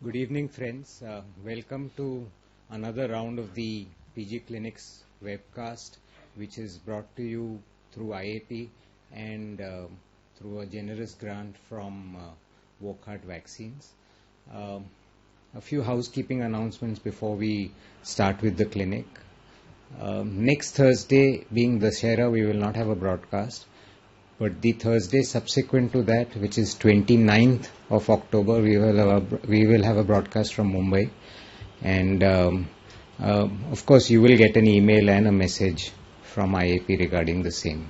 Good evening, friends. Welcome to another round of the PG Clinics webcast, which is brought to you through IAP and through a generous grant from Wokhart Vaccines. A few housekeeping announcements before we start with the clinic. Next Thursday, being Dussehra, we will not have a broadcast. But the Thursday subsequent to that, which is 29th of October, we will have a broadcast from Mumbai. And of course, you will get an email and a message from IAP regarding the same.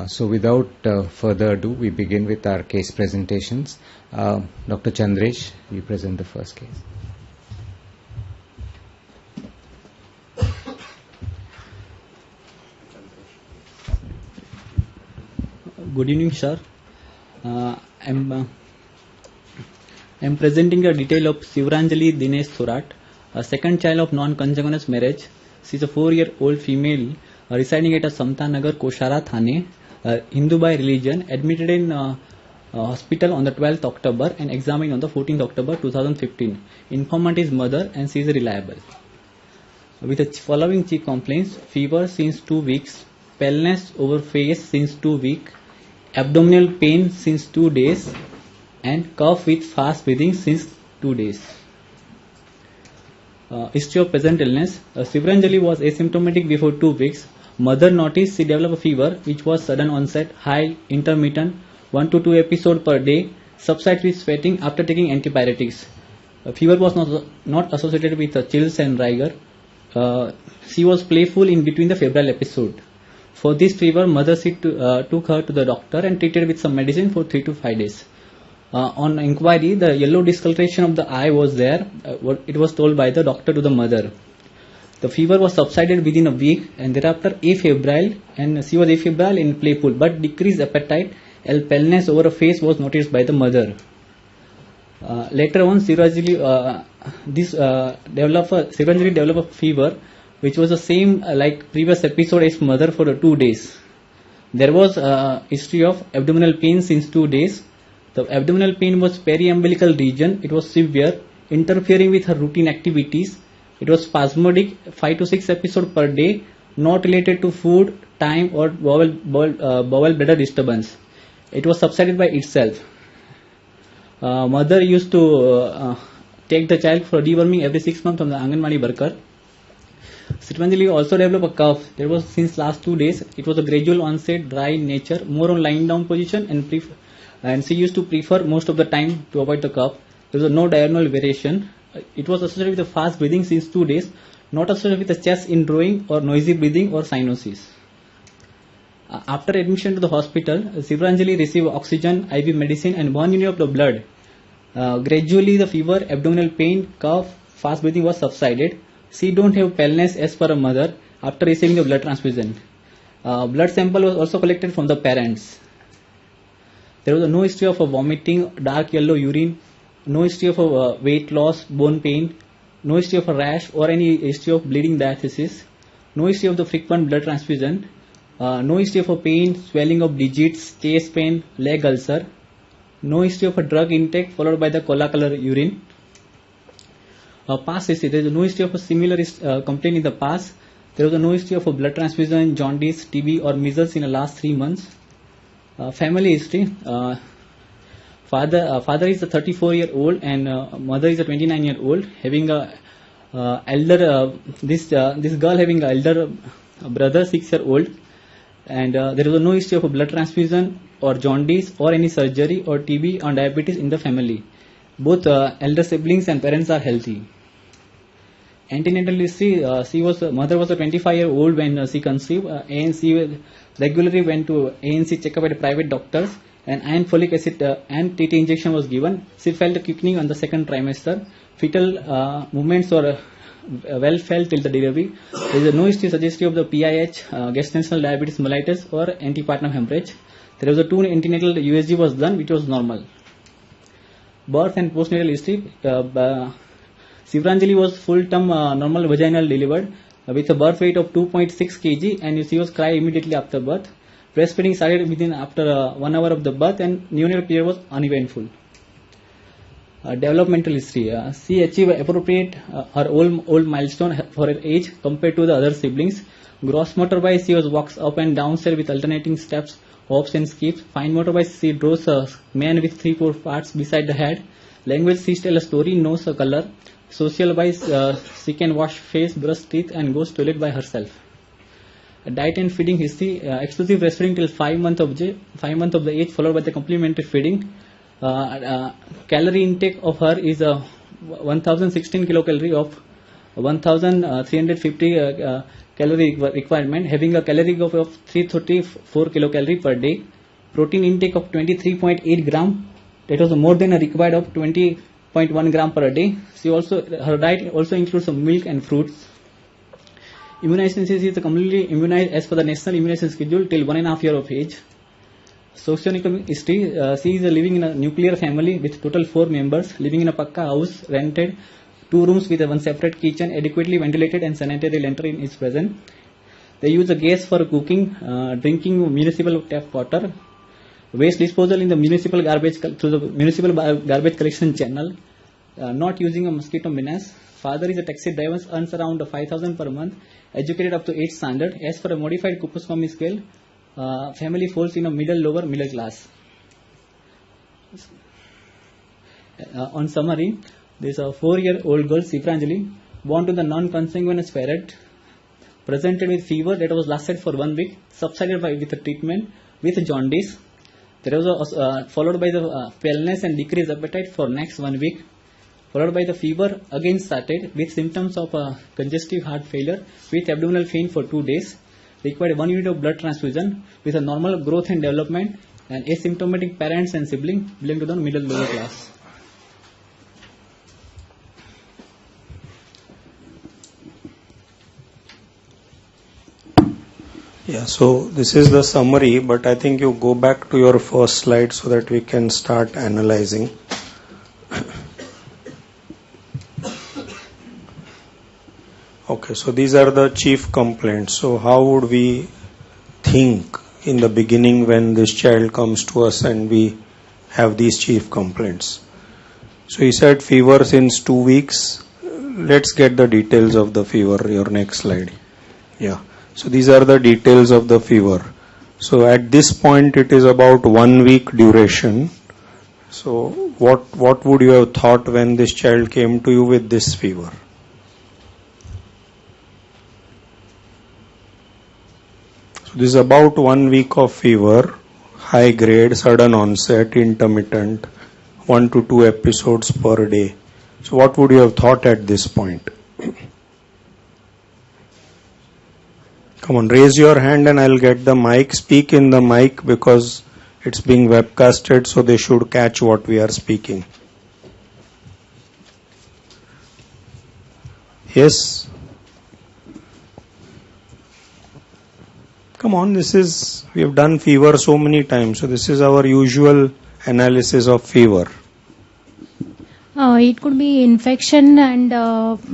So without further ado, we begin with our case presentations. Dr. Chandresh, you present the first case. Good evening, sir. I'm presenting a detail of Shivranjali Dinesh Thorat, a second child of non-consanguineous marriage. She is a 4-year-old female residing at a Samtanagar, Koshara, Thane, Hindu by religion, admitted in hospital on the 12th October and examined on the 14th October 2015. Informant is mother and she is reliable. With the following chief complaints: fever since 2 weeks, paleness over face since 2 weeks, abdominal pain since 2 days, and cough with fast breathing since 2 days. History of present illness: Shivranjali was asymptomatic before 2 weeks. Mother noticed she developed a fever which was sudden onset, high, intermittent, 1 to 2 episodes per day, subsides with sweating after taking antibiotics. Fever was not associated with chills and rigor. She was playful in between the febrile episode. For this fever, mother took her to the doctor and treated with some medicine for 3 to 5 days. On inquiry, the yellow discoloration of the eye was there. It was told by the doctor to the mother. The fever was subsided within a week and thereafter afebrile, and she was afebrile and playful, but decreased appetite and paleness over a face was noticed by the mother. Later on, Shivranjali developed a fever which was the same like previous episode as mother for 2 days. There was a history of abdominal pain since 2 days. The abdominal pain was periumbilical region. It was severe, interfering with her routine activities. It was spasmodic, 5 to 6 episodes per day, not related to food, time or bowel bladder disturbance. It was subsided by itself. Mother used to take the child for deworming every 6 months from the Anganwadi worker. Shivranjali also developed a cough. There was since last 2 days. It was a gradual onset, dry in nature, more on lying down position, and she used to prefer most of the time to avoid the cough. There was no diurnal variation. It was associated with the fast breathing since 2 days, not associated with the chest indrawing or noisy breathing or cyanosis. After admission to the hospital, Shivranjali received oxygen, IV medicine, and 1 unit of the blood. Gradually, the fever, abdominal pain, cough, fast breathing was subsided. She don't have paleness as per a mother after receiving the blood transfusion. Blood sample was also collected from the parents. There was no history of vomiting, dark yellow urine, no history of weight loss, bone pain, no history of a rash or any history of bleeding diathesis, no history of the frequent blood transfusion, no history of a pain, swelling of digits, chest pain, leg ulcer, no history of a drug intake followed by the cola color urine. Past history: there is no history of a similar complaint in the past. There was no history of a blood transfusion, jaundice, TB or measles in the last 3 months. Family history: father is a 34-year-old and mother is a 29-year-old, having this girl having an elder brother 6-year-old, and there is no history of a blood transfusion or jaundice or any surgery or TB or diabetes in the family. Both elder siblings and parents are healthy. Antenatal history: mother was a 25-year-old when she conceived. ANC regularly went to ANC checkup at private doctors, and iron folic acid and TT injection was given. She felt a quickening on the 2nd trimester. Fetal movements were well felt till the delivery. There is no history suggestive of the PIH, gestational diabetes mellitus or antepartum hemorrhage. There was a 2 antenatal USG was done, which was normal. Birth and postnatal history: Shivranjali was full-term normal vaginal delivered with a birth weight of 2.6 kg and she was cried immediately after birth. Breastfeeding started after 1 hour of the birth and neonatal period was uneventful. Developmental history. She achieved appropriate her old milestone for her age compared to the other siblings. Gross motor wise, she walks up and down stairs with alternating steps, hops and skips. Fine motor wise, she draws a man with 3-4 parts beside the head. Language, she tells a story, knows a color. Social wise, she can wash face, brush teeth, and goes toilet by herself. Diet and feeding history. Exclusive breastfeeding till 5 months of the age, followed by the complementary feeding. Calorie intake of her is 1016 kilocalorie of 1350 calorie requirement, having a calorie of 334 kilocalorie per day. Protein intake of 23.8 gram, that was more than a required of 20.1 gram per day. Her diet also includes some milk and fruits. Immunization, she is completely immunized as per the national immunization schedule till 1.5 years of age. Socioeconomic history, she is living in a nuclear family with total 4 members, living in a pakka house, rented, 2 rooms with one separate kitchen, adequately ventilated and sanitary latrine is present. They use a gas for cooking, drinking municipal tap water, waste disposal in the municipal garbage through the municipal garbage collection channel, not using a mosquito menace. Father is a taxi driver, earns around 5,000 per month, educated up to 8th standard. As for a modified Kupuswamy scale, family falls in a lower middle class. On summary, there is a 4-year-old girl, Sifranjali, born to the non-consanguineous parent, presented with fever that was lasted for 1 week, subsided with a treatment with jaundice. There was followed by the paleness and decreased appetite for next 1 week, followed by the fever again started with symptoms of congestive heart failure with abdominal pain for 2 days. Required 1 unit of blood transfusion with a normal growth and development, and asymptomatic parents and siblings belong to the middle lower class. Yeah, so this is the summary, but I think you go back to your first slide so that we can start analyzing. Okay, so these are the chief complaints. So how would we think in the beginning when this child comes to us and we have these chief complaints? So he said fever since 2 weeks. Let's get the details of the fever, your next slide. Yeah. So these are the details of the fever. So at this point it is about 1 week duration. So what would you have thought when this child came to you with this fever? So this is about 1 week of fever, high grade, sudden onset, intermittent, 1 to 2 episodes per day. So what would you have thought at this point? Come on, raise your hand and I'll get the mic. Speak in the mic because it's being webcasted, so they should catch what we are speaking. Yes? Come on, we have done fever so many times, so this is our usual analysis of fever. It could be infection and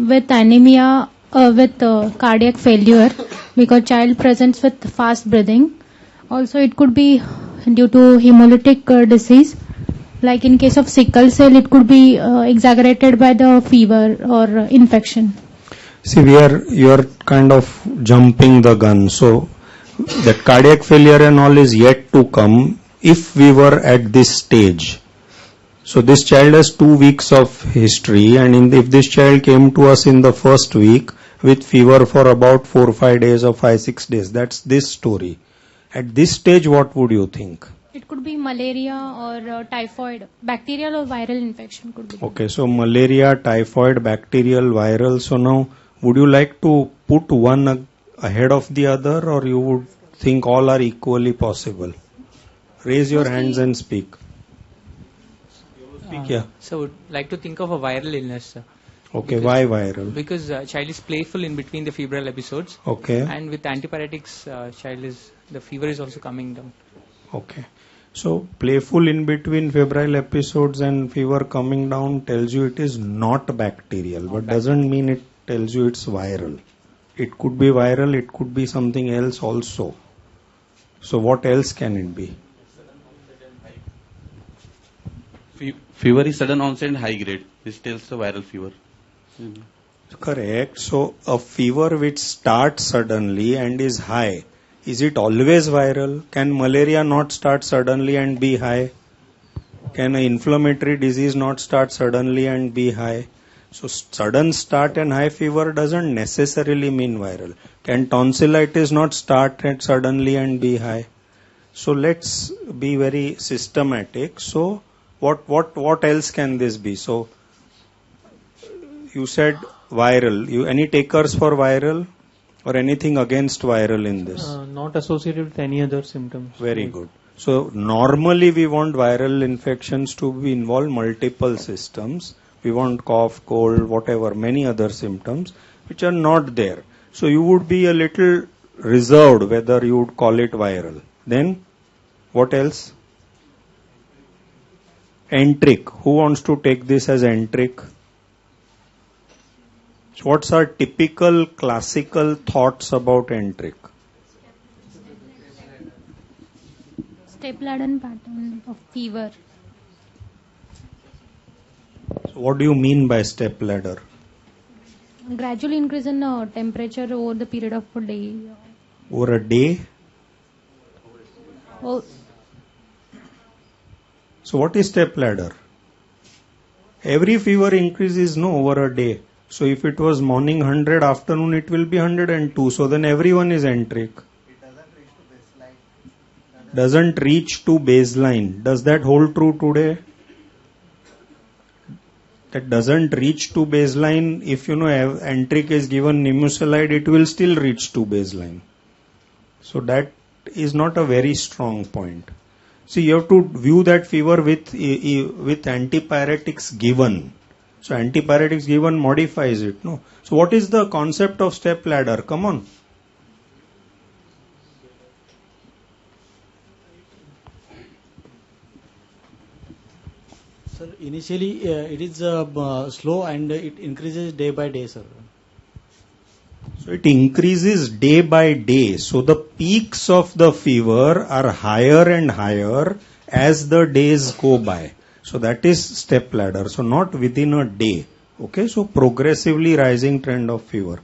with anemia, with cardiac failure, because child presents with fast breathing. Also, it could be due to hemolytic disease. Like in case of sickle cell, it could be exaggerated by the fever or infection. See, you are kind of jumping the gun. So that cardiac failure and all is yet to come if we were at this stage. So this child has 2 weeks of history, and if this child came to us in the first week with fever for about 4 or 5 days or 5-6 days, that's this story. At this stage, what would you think? It could be malaria or typhoid, bacterial or viral infection could be. Okay, so malaria, typhoid, bacterial, viral. So now, would you like to put one ahead of the other, or you would think all are equally possible? Raise your hands and speak. Yeah. So, would like to think of a viral illness, sir. Okay, why viral? Because child is playful in between the febrile episodes. Okay. And with antipyretics, the fever is also coming down. Okay. So, playful in between febrile episodes and fever coming down tells you it is not bacterial, but doesn't mean it tells you it's viral. It could be viral, it could be something else also. So, what else can it be? Fever is sudden onset and high grade. This tells the viral fever. Correct. So a fever which starts suddenly and is high, is it always viral? Can malaria not start suddenly and be high? Can an inflammatory disease not start suddenly and be high? So sudden start and high fever doesn't necessarily mean viral. Can tonsillitis not start suddenly and be high? So let's be very systematic. So what else can this be? So you said viral. Any takers for viral or anything against viral in this? Not associated with any other symptoms. Very good. So normally we want viral infections to involve multiple systems. We want cough, cold, whatever, many other symptoms which are not there. So you would be a little reserved whether you would call it viral. Then what else? Enteric. Who wants to take this as enteric? So what's our typical classical thoughts about enteric? Step-ladder pattern of fever. So what do you mean by step ladder? Gradual increase in temperature over the period of a day. Over a day? Oh, So what is step ladder? Every fever increase is over a day. So if it was morning 100, afternoon it will be 102. So then everyone is enteric. Doesn't reach to baseline. Does that hold true today? That doesn't reach to baseline. If enteric is given nimucilide, it will still reach to baseline. So that is not a very strong point. See, you have to view that fever with antipyretics given. So antipyretics given modifies it. No. So what is the concept of step ladder? Come on. Sir, initially it is slow and it increases day by day, sir. So it increases day by day. So the peaks of the fever are higher and higher as the days go by. So that is step ladder. So not within a day. Okay, so progressively rising trend of fever.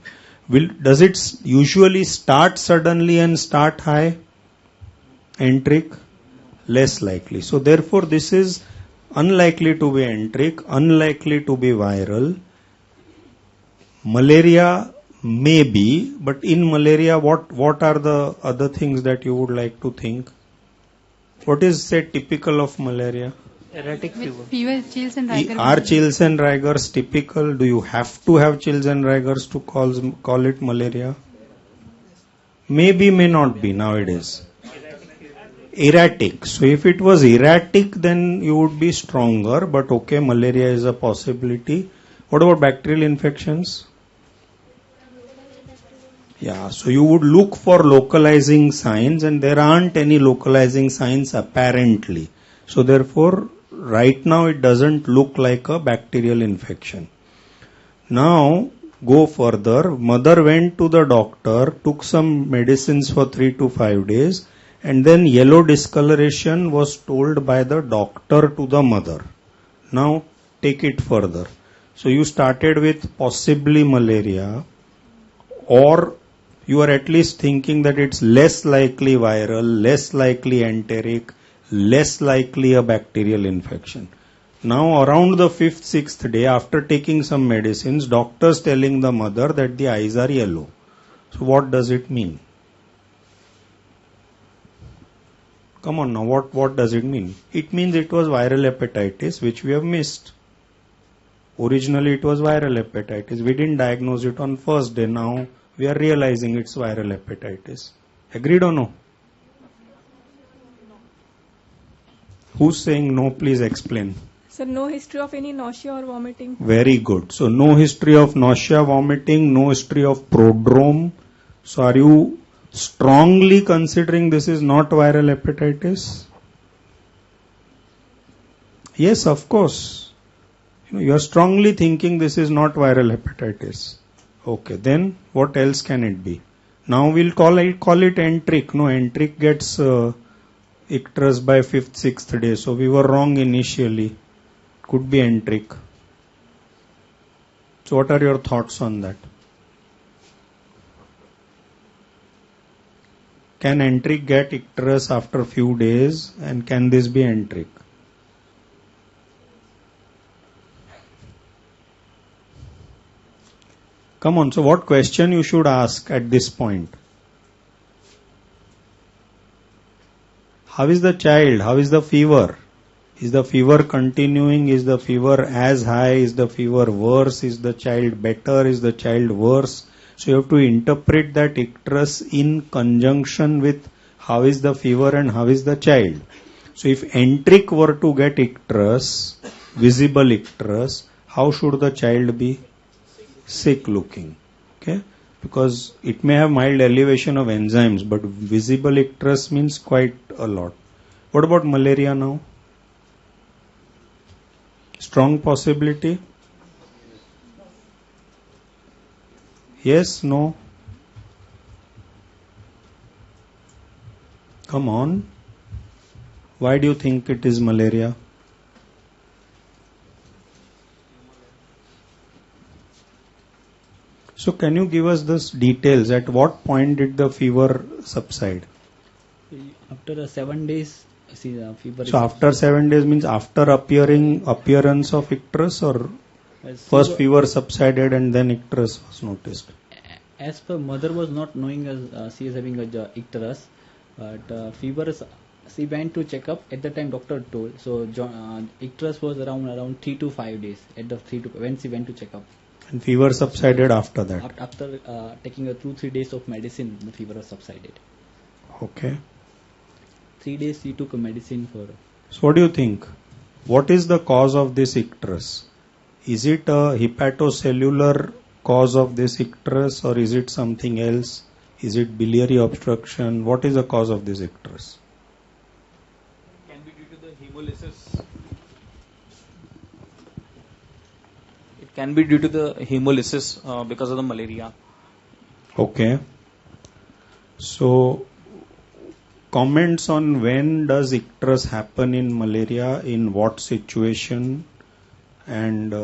Does it usually start suddenly and start high? Enteric? Less likely. So therefore this is unlikely to be enteric, unlikely to be viral. Malaria may be, but in malaria what are the other things that you would like to think? What is, say, typical of malaria? Erratic fever. Fever, chills and rigor. Are chills and rigors typical? Do you have to have chills and rigors to call it malaria? Maybe, may not be nowadays. Erratic. So if it was erratic, then you would be stronger, but okay, malaria is a possibility. What about bacterial infections? Yeah, so you would look for localizing signs, and there aren't any localizing signs apparently. So therefore, right now it doesn't look like a bacterial infection. Now, go further. Mother went to the doctor, took some medicines for 3 to 5 days, and then yellow discoloration was told by the doctor to the mother. Now, take it further. So you started with possibly malaria, or you are at least thinking that it's less likely viral, less likely enteric, less likely a bacterial infection. Now around the 5th, 6th day, after taking some medicines, doctors telling the mother that the eyes are yellow. So what does it mean? Come on now, what does it mean? It means it was viral hepatitis which we have missed. Originally it was viral hepatitis. We didn't diagnose it on first day. Now we are realizing it's viral hepatitis. Agreed or no? Who's saying no? Please explain. Sir, no history of any nausea or vomiting. Very good. So no history of nausea, vomiting, no history of prodrome. So are you strongly considering this is not viral hepatitis? Yes, of course. You are strongly thinking this is not viral hepatitis. Okay, then what else can it be? Now we'll call it enteric. No, enteric gets icterus by 5th, 6th day. So we were wrong initially. could be enteric. So what are your thoughts on that? Can enteric get icterus after a few days, and can this be enteric? Come on, so what question you should ask at this point? How is the child? How is the fever? Is the fever continuing? Is the fever as high? Is the fever worse? Is the child better? Is the child worse? So you have to interpret that icterus in conjunction with how is the fever and how is the child. So if enteric were to get icterus, visible icterus, how should the child be? Sick looking. Okay? Because it may have mild elevation of enzymes, but visible icterus means quite a lot. What about malaria now? Strong possibility? Yes, no? Come on. Why do you think it is malaria? So can you give us this details? At what point did the fever subside? After 7 days, see the fever. So after 7 days means after appearance of icterus, or first fever subsided and then icterus was noticed? As per mother was not knowing as she is having a icterus, but fever is, she went to check up. At the time doctor told, so icterus was around 3 to 5 days at the when she went to check up. And fever subsided after that? After taking 2-3 days of medicine, the fever was subsided. Okay. 3 days she took a medicine for. So what do you think? What is the cause of this icterus? Is it a hepatocellular cause of this icterus, or is it something else? Is it biliary obstruction? What is the cause of this icterus? It can be due to the hemolysis. It can be due to the hemolysis because of the malaria. Okay. So, comments on when does icterus happen in malaria, in what situation, and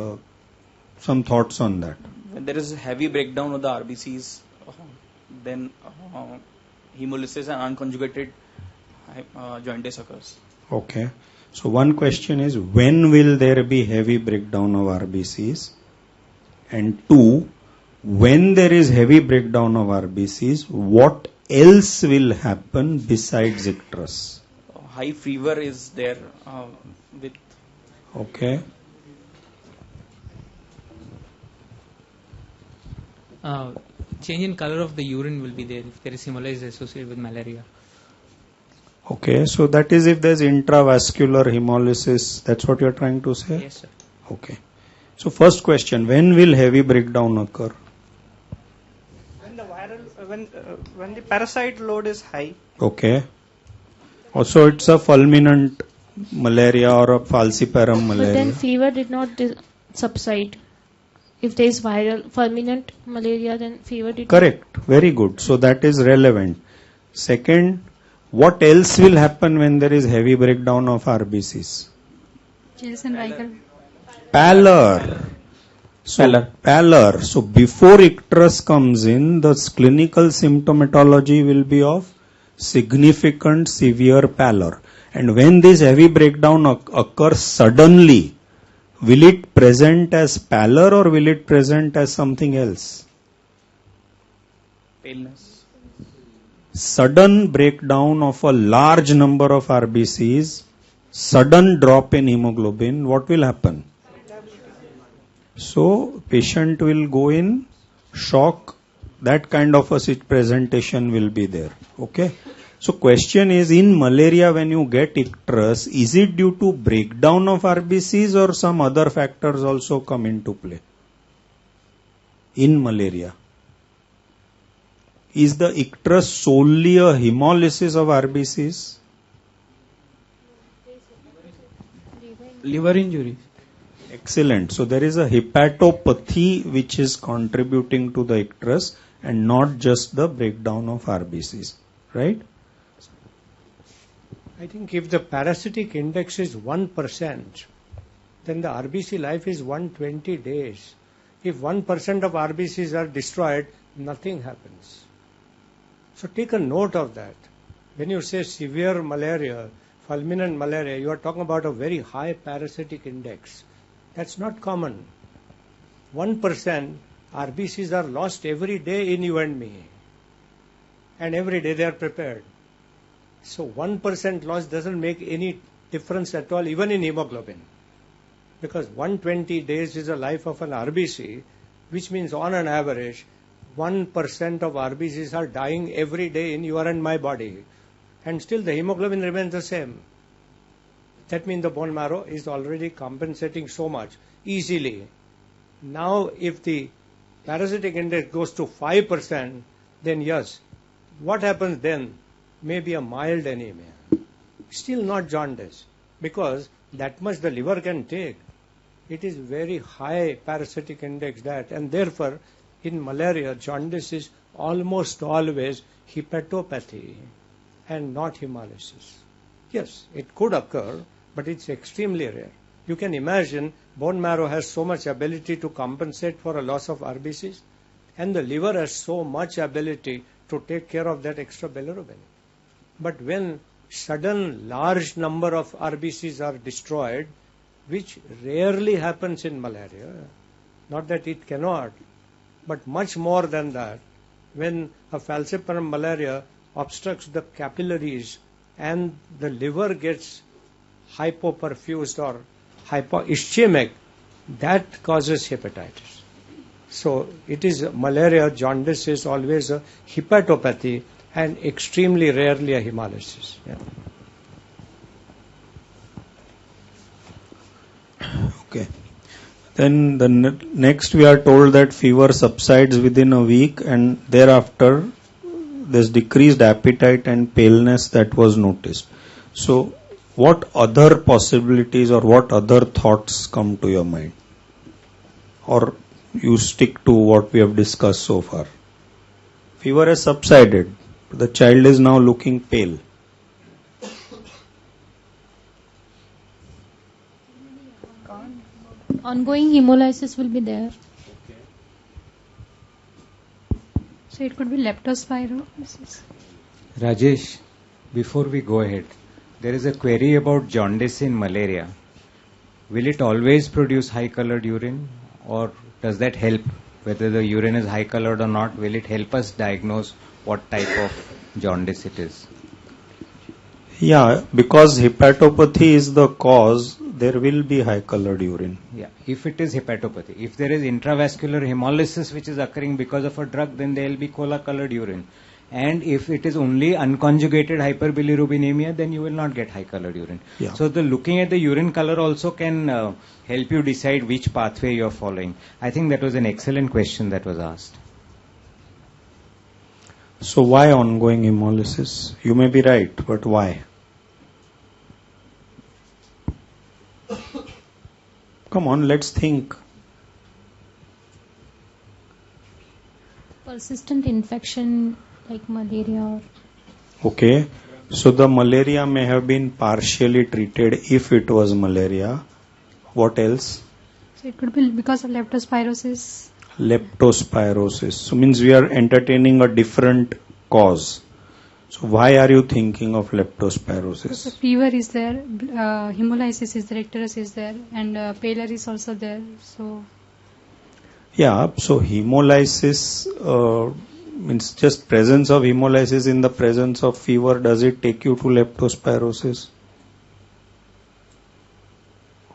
some thoughts on that. When there is a heavy breakdown of the RBCs, then hemolysis and unconjugated jaundice occurs. Okay. So one question is, when will there be heavy breakdown of RBCs? And two, when there is heavy breakdown of RBCs, what else will happen besides icterus? High fever is there with. Okay. Change in color of the urine will be there if there is hemolysis associated with malaria. Okay, so that is if there is intravascular hemolysis, that's what you are trying to say? Yes, sir. Okay. So first question, when will heavy breakdown occur? When the when the parasite load is high. Okay. Also it's a fulminant malaria or a falciparum malaria. But then fever did not subside. If there is viral fulminant malaria, then fever did. Correct. Very good. So that is relevant. Second, what else will happen when there is heavy breakdown of RBCs? Pallor. So, pallor. So before icterus comes in, the clinical symptomatology will be of significant severe pallor. And when this heavy breakdown occurs suddenly, will it present as pallor or will it present as something else? Paleness. Sudden breakdown of a large number of RBCs, sudden drop in hemoglobin, what will happen? So, patient will go in shock. That kind of a presentation will be there. Okay. So, question is, in malaria when you get icterus, is it due to breakdown of RBCs or some other factors also come into play? In malaria. Is the icterus solely a hemolysis of RBCs? Liver injury. Excellent. So there is a hepatopathy which is contributing to the icterus and not just the breakdown of RBCs. Right? I think if the parasitic index is 1%, then the RBC life is 120 days. If 1% of RBCs are destroyed, nothing happens. So take a note of that. When you say severe malaria, fulminant malaria, you are talking about a very high parasitic index. That's not common. 1% RBCs are lost every day in you and me. And every day they are prepared. So 1% loss doesn't make any difference at all, even in hemoglobin. Because 120 days is the life of an RBC, which means on an average, 1% of RBCs are dying every day in your and my body. And still the hemoglobin remains the same. That means the bone marrow is already compensating so much easily. Now if the parasitic index goes to 5%, then yes, what happens then? Maybe a mild anemia. Still not jaundice, because that much the liver can take. It is very high parasitic index that, and therefore in malaria jaundice is almost always hepatopathy and not hemolysis. Yes, it could occur, but it's extremely rare. You can imagine bone marrow has so much ability to compensate for a loss of RBCs, and the liver has so much ability to take care of that extra bilirubin. But when sudden large number of RBCs are destroyed, which rarely happens in malaria, not that it cannot, but much more than that, when a falciparum malaria obstructs the capillaries and the liver gets hypoperfused or hypoischemic, that causes hepatitis. So it is malaria, jaundice is always a hepatopathy and extremely rarely a hemolysis. Yeah. Okay. Then the next we are told that fever subsides within a week and thereafter there's decreased appetite and paleness that was noticed. So what other possibilities or what other thoughts come to your mind? Or you stick to what we have discussed so far? Fever has subsided. The child is now looking pale. Ongoing hemolysis will be there. So it could be leptospirosis. Rajesh, before we go ahead, there is a query about jaundice in malaria. Will it always produce high colored urine, or does that help? Whether the urine is high colored or not, will it help us diagnose what type of jaundice it is? Yeah, because hepatopathy is the cause, there will be high colored urine. Yeah, if it is hepatopathy. If there is intravascular hemolysis which is occurring because of a drug, then there will be cola colored urine. And if it is only unconjugated hyperbilirubinemia, then you will not get high colored urine. Yeah. So the looking at the urine color also can help you decide which pathway you are following. I think that was an excellent question that was asked. So why ongoing hemolysis? You may be right, but why? Come on, let's think. Persistent infection like malaria. Okay, so the malaria may have been partially treated if it was malaria. What else? So it could be because of leptospirosis. Leptospirosis. So means we are entertaining a different cause. So why are you thinking of leptospirosis? So fever is there, hemolysis is there, icterus is there, and pallor is also there. So yeah, so hemolysis means just presence of hemolysis in the presence of fever. Does it take you to leptospirosis?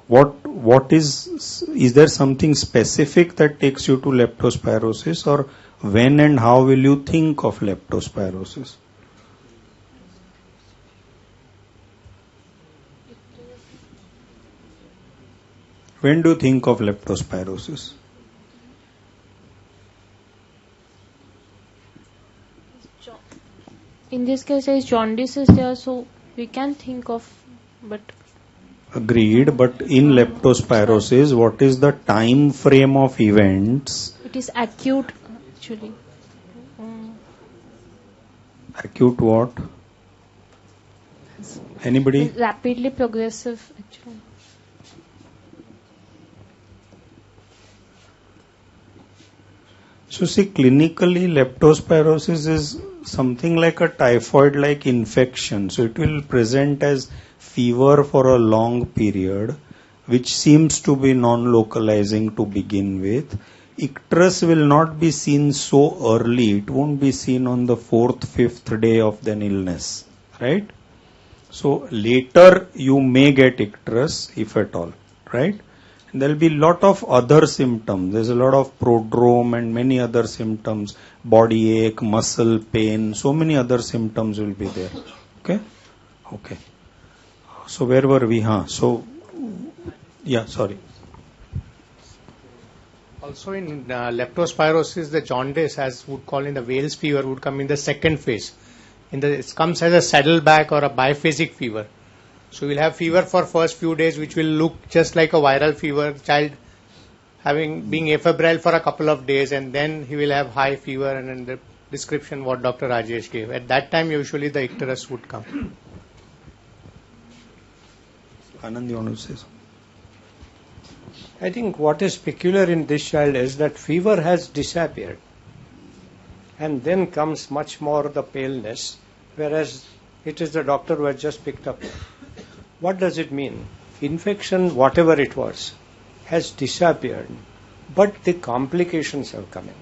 What is there something specific that takes you to leptospirosis, or when and how will you think of leptospirosis? When do you think of leptospirosis? In this case, as jaundice is there, so we can think of, but agreed. But in leptospirosis, what is the time frame of events? it is acute actually. Acute what? Anybody? Rapidly progressive actually. So see, clinically leptospirosis is something like a typhoid-like infection. So it will present as fever for a long period, which seems to be non-localizing to begin with. Icterus will not be seen so early. It won't be seen on the 4th, 5th day of the illness, right? So later you may get icterus, if at all, right? There will be lot of other symptoms. There's a lot of prodrome and many other symptoms, body ache, muscle pain, so many other symptoms will be there. Okay? Okay. So where were we? Sorry. Also in leptospirosis, the jaundice, as would call in the Wales fever, would come in the second phase. It comes as a saddleback or a biphasic fever. So we'll have fever for first few days, which will look just like a viral fever, child being afebrile for a couple of days, and then he will have high fever, and then the description what Dr. Rajesh gave. At that time, usually the icterus would come. Anand, you want to say something? I think what is peculiar in this child is that fever has disappeared, and then comes much more the paleness, whereas it is the doctor who has just picked up. What does it mean? Infection, whatever it was, has disappeared, but the complications have come in.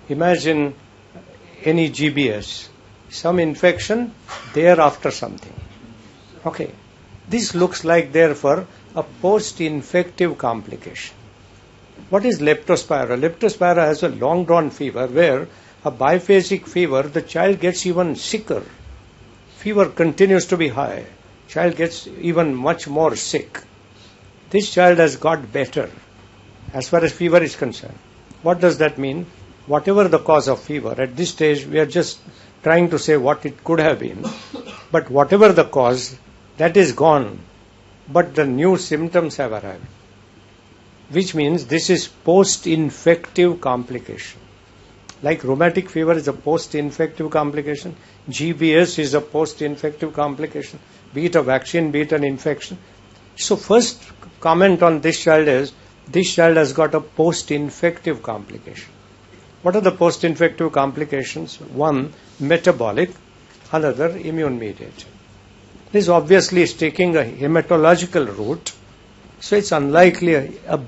Imagine any GBS, some infection, thereafter something. Okay, this looks like therefore a post-infective complication. What is leptospira? Leptospira has a long-drawn fever where a biphasic fever, the child gets even sicker. Fever continues to be high. Child gets even much more sick. This child has got better as far as fever is concerned. What does that mean? Whatever the cause of fever, at this stage we are just trying to say what it could have been. But whatever the cause, that is gone. But the new symptoms have arrived. Which means this is post-infective complication. Like rheumatic fever is a post-infective complication, GBS is a post-infective complication, be it a vaccine, be it an infection. So first comment on this child is, this child has got a post-infective complication. What are the post-infective complications? One, metabolic, another immune-mediated. This obviously is taking a hematological route, so it's unlikely a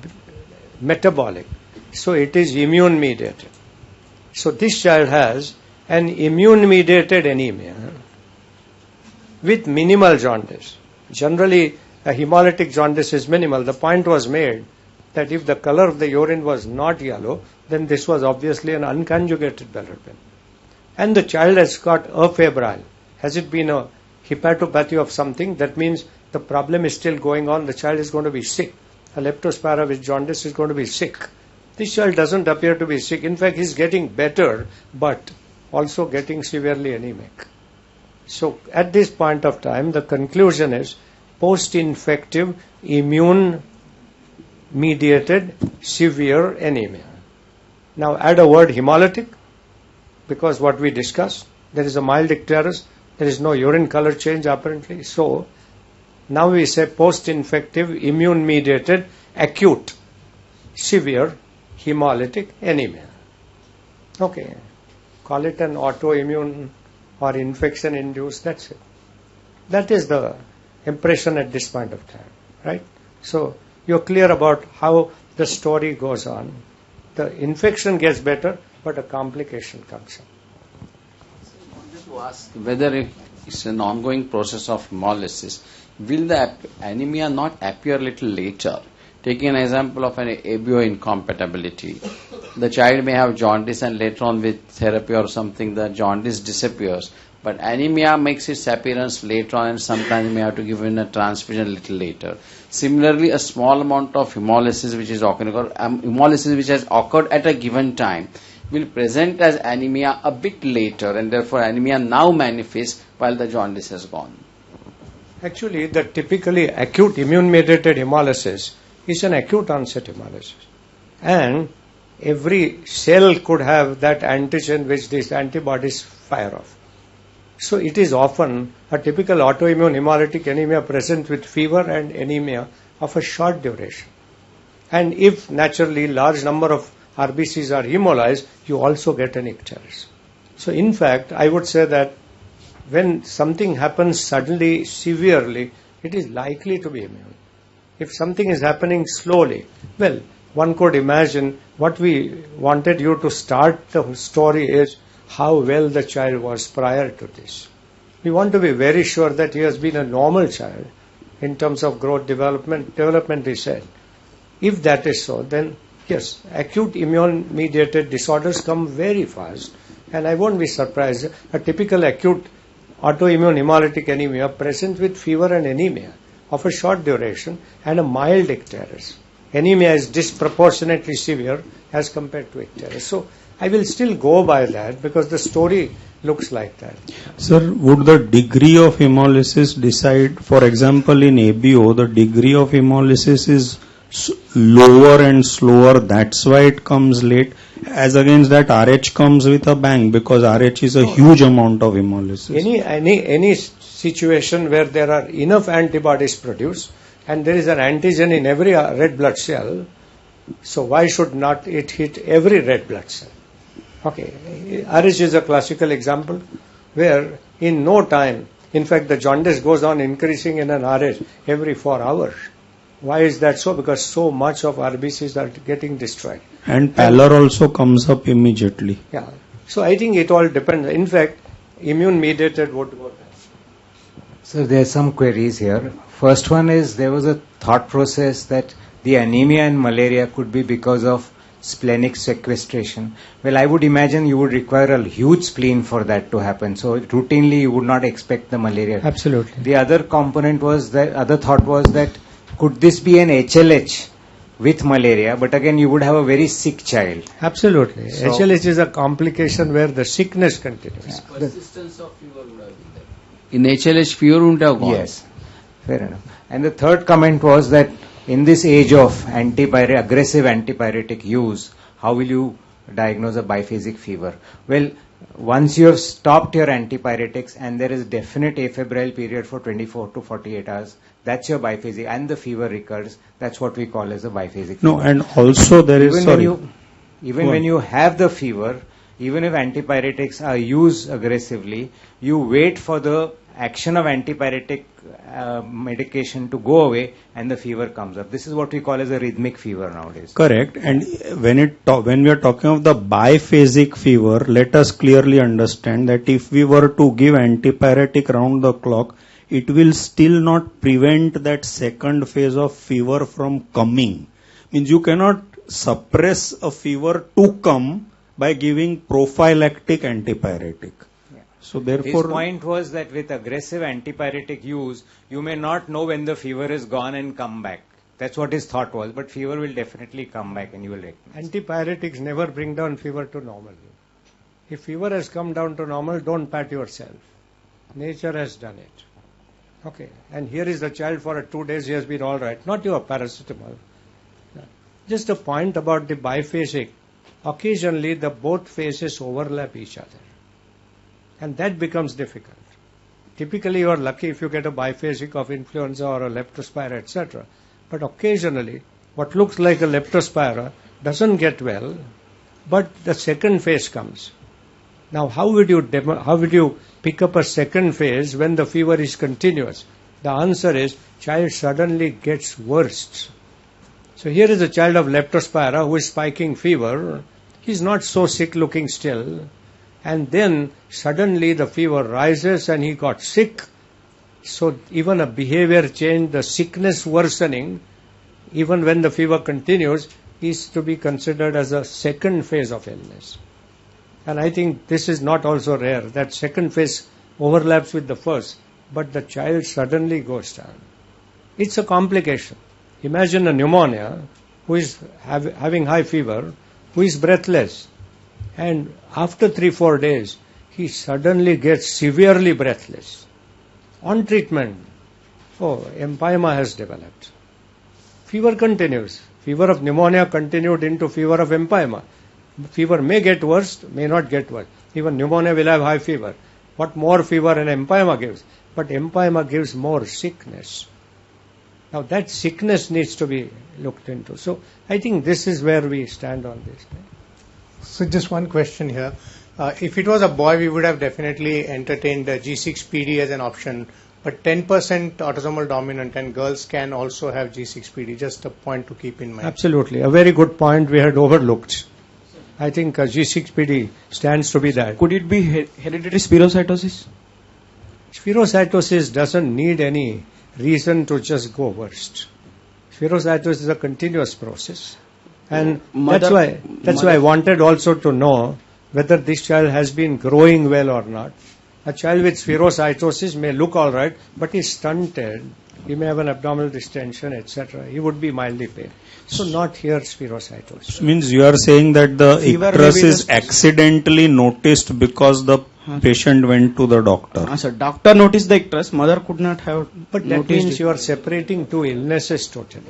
metabolic. So it is immune-mediated. So this child has an immune-mediated anemia with minimal jaundice. Generally, a hemolytic jaundice is minimal. The point was made that if the color of the urine was not yellow, then this was obviously an unconjugated bilirubin. And the child has got afebrile. Has it been a hepatopathy of something? That means the problem is still going on. The child is going to be sick. A leptospira with jaundice is going to be sick. This child doesn't appear to be sick. In fact, he's getting better, but also getting severely anemic. So at this point of time, the conclusion is post-infective, immune-mediated, severe anemia. Now add a word hemolytic, because what we discussed, there is a mild icterus, there is no urine color change apparently. So now we say post-infective, immune-mediated, acute, severe, hemolytic anemia. Okay, call it an autoimmune or infection-induced, that's it. That is the impression at this point of time, right? So you're clear about how the story goes on. The infection gets better, but a complication comes up. I wanted to ask whether it's an ongoing process of hemolysis, will the anemia not appear a little later? Taking an example of an ABO incompatibility, the child may have jaundice and later on with therapy or something the jaundice disappears, but anemia makes its appearance later on and sometimes you may have to give in a transfusion a little later. Similarly, a small amount of hemolysis which has occurred at a given time will present as anemia a bit later, and therefore anemia now manifests while the jaundice has gone. Actually, the typically acute immune-mediated hemolysis is an acute onset hemolysis. And every cell could have that antigen which these antibodies fire off. So it is often a typical autoimmune hemolytic anemia present with fever and anemia of a short duration. And if naturally large number of RBCs are hemolyzed, you also get an icterus. So in fact, I would say that when something happens suddenly, severely, it is likely to be immune. If something is happening slowly, well, one could imagine what we wanted you to start the story is how well the child was prior to this. We want to be very sure that he has been a normal child in terms of growth, development is said. If that is so, then yes, acute immune-mediated disorders come very fast, and I won't be surprised. A typical acute autoimmune hemolytic anemia presents with fever and anemia of a short duration and a mild icterus. Anemia is disproportionately severe as compared to icterus. So I will still go by that because the story looks like that. Sir, would the degree of hemolysis decide, for example, in ABO, the degree of hemolysis is lower and slower, that's why it comes late, as against that RH comes with a bang, because RH is a huge amount of hemolysis. Any situation where there are enough antibodies produced and there is an antigen in every red blood cell, so why should not it hit every red blood cell? Okay, RH is a classical example where in no time, in fact the jaundice goes on increasing in an RH every 4 hours. Why is that so? Because so much of RBCs are getting destroyed. And pallor also comes up immediately. Yeah. So I think it all depends. In fact, immune mediated would go down. So there are some queries here. First one is there was a thought process that the anemia in malaria could be because of splenic sequestration. Well, I would imagine you would require a huge spleen for that to happen. So routinely you would not expect the malaria. Absolutely. The other component was that, other thought was that could this be an HLH with malaria, but again you would have a very sick child. Absolutely. So, HLH is a complication where the sickness continues. Yeah. Persistence of fever would have been there. In HLH, fever wouldn't have gone. Yes, fair enough. And the third comment was that in this age of aggressive antipyretic use, how will you diagnose a biphasic fever? Well, once you have stopped your antipyretics and there is definite afebrile period for 24 to 48 hours, that's your biphasic, and the fever recurs, that's what we call as a biphasic fever. No, and also there is, even when you have the fever, even if antipyretics are used aggressively, you wait for the action of antipyretic medication to go away and the fever comes up. This is what we call as a rhythmic fever nowadays. Correct. And when we are talking of the biphasic fever, let us clearly understand that if we were to give antipyretic round the clock, it will still not prevent that second phase of fever from coming. Means you cannot suppress a fever to come by giving prophylactic antipyretic. So therefore, his point was that with aggressive antipyretic use, you may not know when the fever is gone and come back. That's what his thought was, but fever will definitely come back and you will recognize. Antipyretics never bring down fever to normal. If fever has come down to normal, don't pat yourself. Nature has done it. Okay, and here is the child for 2 days, he has been all right. Not your paracetamol. Just a point about the biphasic. Occasionally, the both phases overlap each other. And that becomes difficult. Typically, you are lucky if you get a biphasic of influenza or a leptospira, etc. But occasionally, what looks like a leptospira doesn't get well, but the second phase comes. Now, how would you pick up a second phase when the fever is continuous? The answer is, child suddenly gets worse. So here is a child of leptospira who is spiking fever. He's not so sick looking still. And then suddenly the fever rises and he got sick. So even a behavior change, the sickness worsening, even when the fever continues, is to be considered as a second phase of illness. And I think this is not also rare, that second phase overlaps with the first, but the child suddenly goes down. It's a complication. Imagine a pneumonia who is having high fever, who is breathless. And after 3-4 days, he suddenly gets severely breathless. On treatment, empyema has developed. Fever continues. Fever of pneumonia continued into fever of empyema. Fever may get worse, may not get worse. Even pneumonia will have high fever. What more fever an empyema gives? But empyema gives more sickness. Now that sickness needs to be looked into. So I think this is where we stand on this. So just one question here. If it was a boy, we would have definitely entertained G6PD as an option. But 10% autosomal dominant and girls can also have G6PD. Just a point to keep in mind. Absolutely. A very good point we had overlooked. I think G6PD stands to be that. Could it be hereditary spherocytosis? Spherocytosis doesn't need any reason to just go worst. Spherocytosis is a continuous process. And that's why I wanted also to know whether this child has been growing well or not. A child with spherocytosis may look all right, but he's stunted. He may have an abdominal distension, etc. He would be mildly pain. So not here spherocytosis. Means you are saying that the icterus is accidentally noticed because the patient went to the doctor. Sir, doctor noticed the icterus, mother could not have But that noticed means it. you are separating two illnesses totally.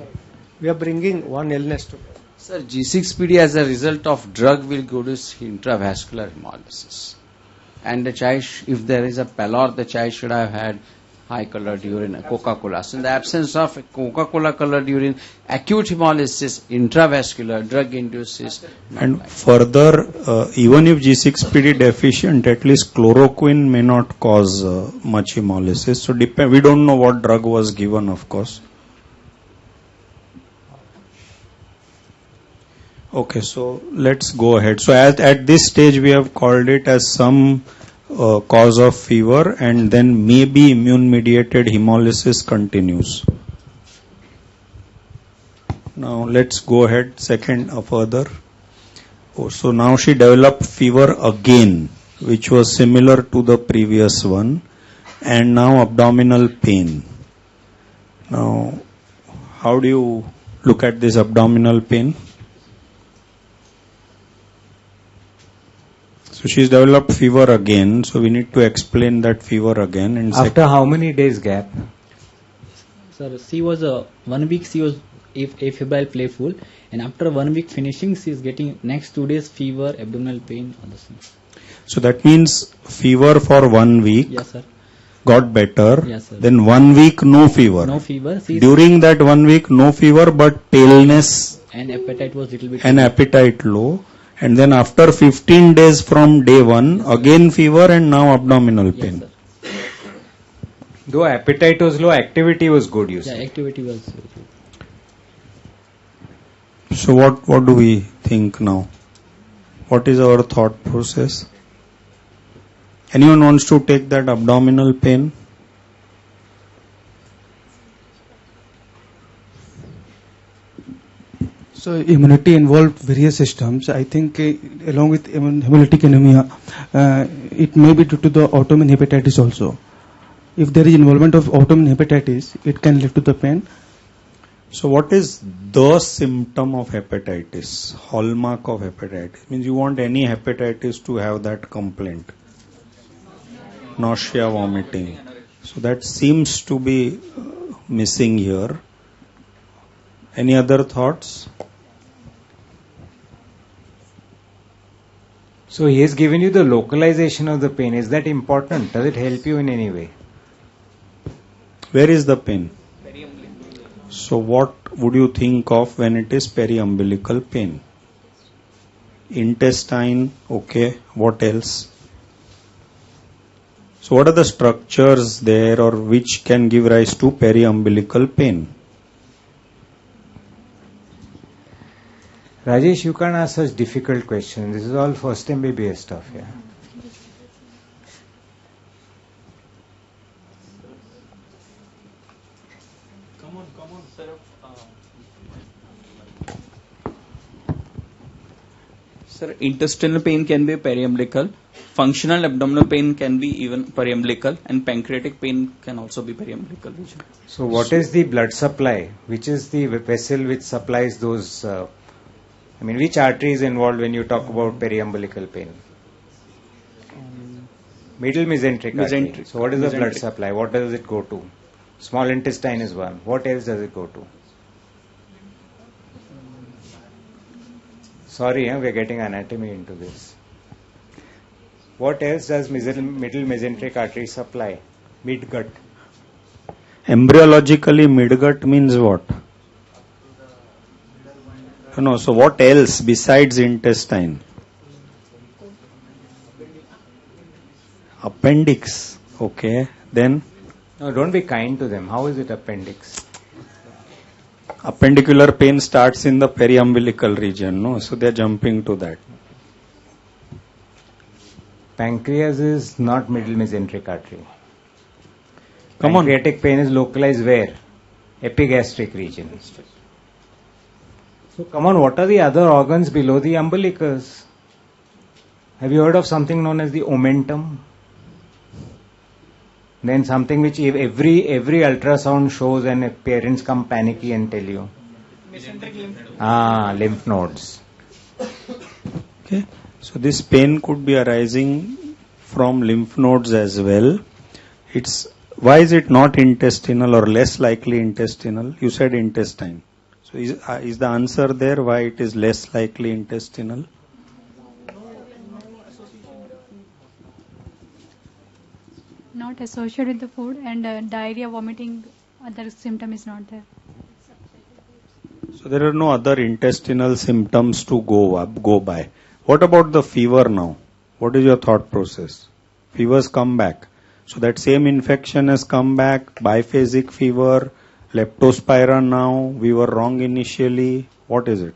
We are bringing one illness together. Sir, G6PD as a result of drug will produce intravascular hemolysis. And the child, if there is a pallor, the child should have had high colored urine, Coca-Cola. So in the absence of Coca-Cola colored urine, acute hemolysis, intravascular, drug induces. And further, even if G6PD deficient, at least chloroquine may not cause much hemolysis. So we don't know what drug was given, of course. Okay, so let's go ahead. So at this stage we have called it as some cause of fever, and then maybe immune mediated hemolysis continues. Now let's go ahead further. So now she developed fever again, which was similar to the previous one, and now abdominal pain. Now, how do you look at this abdominal pain? So she's developed fever again, so we need to explain that fever again. And after how many days gap? Sir, she was 1 week, she was afebrile, playful, and after 1 week finishing, she is getting next 2 days fever, abdominal pain, all the same. So that means fever for 1 week. Yes, sir. Got better. Yes, sir. Then 1 week no fever. No fever. During that 1 week no fever, but paleness and appetite was little bit. And appetite low. And then after 15 days from day 1, again fever and now abdominal pain. Yes, Though appetite was low, activity was good, you say. Yeah, activity was good. So what do we think now? What is our thought process? Anyone wants to take that abdominal pain? So immunity involved various systems. I think along with hemolytic anemia, it may be due to the autoimmune hepatitis also. If there is involvement of autoimmune hepatitis, it can lead to the pain. So what is the symptom of hepatitis? Hallmark of hepatitis? Means you want any hepatitis to have that complaint. Nausea, vomiting. So that seems to be missing here. Any other thoughts? So he has given you the localization of the pain. Is that important? Does it help you in any way? Where is the pain? So what would you think of when it is periumbilical pain? Intestine, okay. What else? So what are the structures there or which can give rise to periumbilical pain? Rajesh, you can't ask such difficult questions. This is all first MBBS stuff, yeah. Come on, sir. Sir, intestinal pain can be periumbilical. Functional abdominal pain can be even periumbilical, and pancreatic pain can also be periumbilical region. So what is the blood supply? Which is the vessel which supplies those... which artery is involved when you talk about periumbilical pain? Middle mesenteric artery. So what is the blood supply? What does it go to? Small intestine is one. What else does it go to? Sorry, we are getting anatomy into this. What else does middle mesenteric artery supply? Midgut. Embryologically, midgut means what? No, so what else besides intestine? appendix. Okay, then No, don't be kind to them. How is it appendix? appendicular pain starts in the periumbilical region, no? So they are jumping to that. Pancreas is not middle mesenteric artery. Come on. Pancreatic pain is localized where? Epigastric region. So come on, what are the other organs below the umbilicus? Have you heard of something known as the omentum? Then something which every ultrasound shows and parents come panicky and tell you. Lymph nodes. Okay. So this pain could be arising from lymph nodes as well. Why is it not intestinal or less likely intestinal? You said intestine. So is the answer there why it is less likely intestinal? Not associated with the food, and diarrhea, vomiting, other symptom is not there. So there are no other intestinal symptoms to go by. What about the fever now? What is your thought process? Fevers come back. So that same infection has come back, biphasic fever, leptospira now, we were wrong initially. What is it?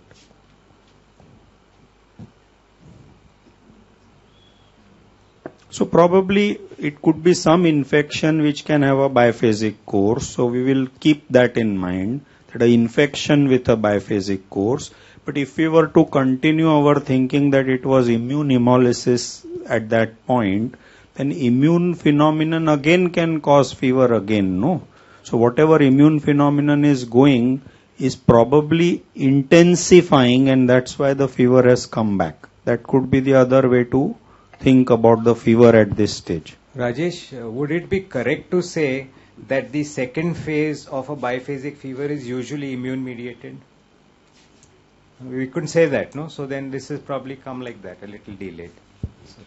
So probably it could be some infection which can have a biphasic course. So we will keep that in mind, that an infection with a biphasic course. But if we were to continue our thinking that it was immune hemolysis at that point, then immune phenomenon again can cause fever again, no? So whatever immune phenomenon is going is probably intensifying, and that's why the fever has come back. That could be the other way to think about the fever at this stage. Rajesh, would it be correct to say that the second phase of a biphasic fever is usually immune mediated? We couldn't say that, no? So then this has probably come like that, a little delayed. Sorry.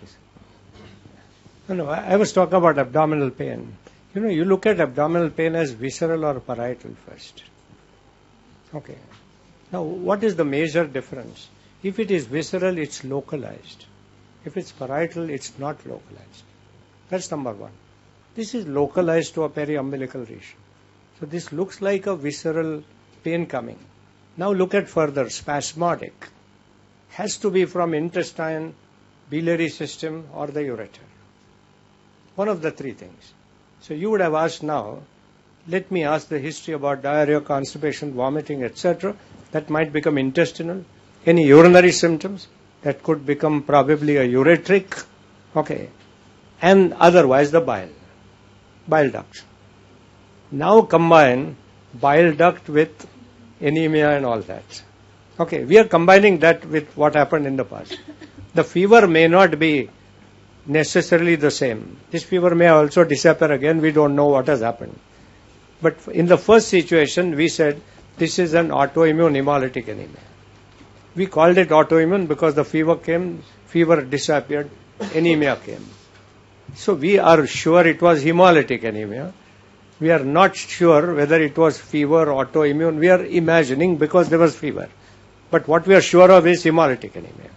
No, I was talking about abdominal pain. You look at abdominal pain as visceral or parietal first. Okay. Now, what is the major difference? If it is visceral, it's localized. If it's parietal, it's not localized. That's number one. This is localized to a periumbilical region. So this looks like a visceral pain coming. Now look at further, spasmodic. Has to be from intestine, biliary system, or the ureter. One of the three things. So you would have asked now, let me ask the history about diarrhea, constipation, vomiting, etc. That might become intestinal. Any urinary symptoms? That could become probably a ureteric. Okay. And otherwise the bile duct. Now combine bile duct with anemia and all that. Okay, we are combining that with what happened in the past. The fever may not be necessarily the same. This fever may also disappear again. We don't know what has happened. But in the first situation, we said this is an autoimmune hemolytic anemia. We called it autoimmune because the fever came, fever disappeared, anemia came. So we are sure it was hemolytic anemia. We are not sure whether it was fever, autoimmune. We are imagining because there was fever. But what we are sure of is hemolytic anemia.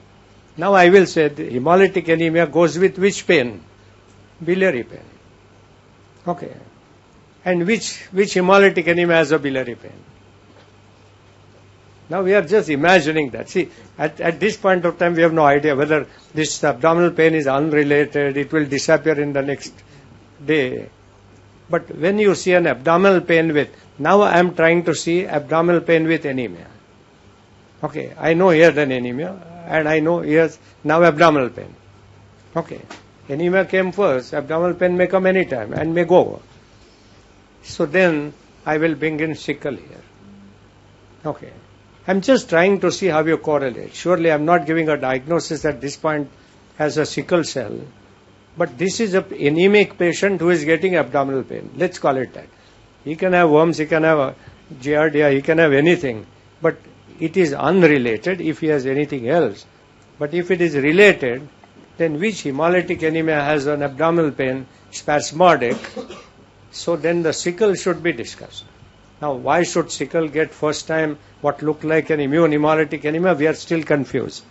Now I will say the hemolytic anemia goes with which pain? Biliary pain. Okay. And which hemolytic anemia has a biliary pain? Now we are just imagining that. See, at this point of time we have no idea whether this abdominal pain is unrelated, it will disappear in the next day. But when you see an abdominal pain with, now I am trying to see abdominal pain with anemia. Okay, I know he had an anemia and I know he has now abdominal pain. Okay, anemia came first, abdominal pain may come anytime and may go. So then I will bring in sickle here. Okay, I'm just trying to see how you correlate. Surely I'm not giving a diagnosis at this point as a sickle cell. But this is an anemic patient who is getting abdominal pain. Let's call it that. He can have worms, he can have a giardia, he can have anything. But it is unrelated if he has anything else. But if it is related, then which hemolytic anemia has an abdominal pain, spasmodic? So then the sickle should be discussed. Now why should sickle get first time what looked like an immune hemolytic anemia? We are still confused.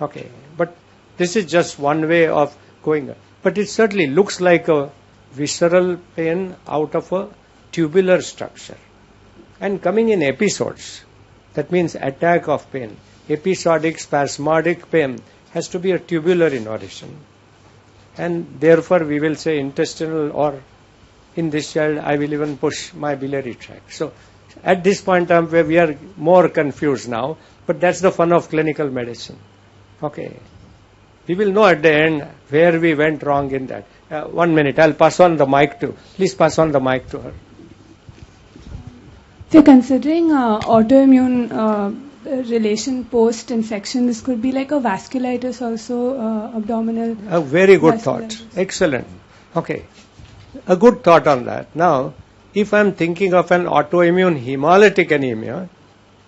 Okay, but this is just one way of going. But it certainly looks like a visceral pain out of a tubular structure. And coming in episodes, that means attack of pain. Episodic spasmodic pain has to be a tubular in origin. And therefore we will say intestinal, or in this child I will even push my biliary tract. So at this point where we are more confused now, but that's the fun of clinical medicine. Okay. We will know at the end where we went wrong in that. 1 minute, I'll pass on the mic to, please pass on the mic to her. If you're considering autoimmune relation post-infection, this could be like a vasculitis also, abdominal. A very good thought. Excellent. Okay. A good thought on that. Now, if I'm thinking of an autoimmune hemolytic anemia,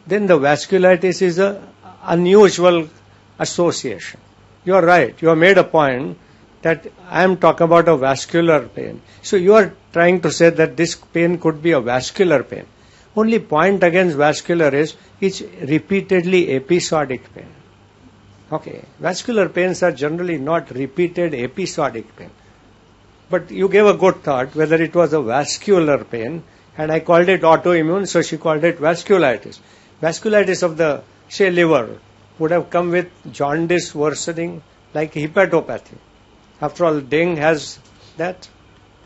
then the vasculitis is an unusual association. You are right. You have made a point that I am talking about a vascular pain. So you are trying to say that this pain could be a vascular pain. Only point against vascular is it's repeatedly episodic pain. Okay. Vascular pains are generally not repeated episodic pain. But you gave a good thought whether it was a vascular pain, and I called it autoimmune, so she called it vasculitis. Vasculitis of the, say, liver would have come with jaundice worsening like hepatopathy. After all, dengue has that.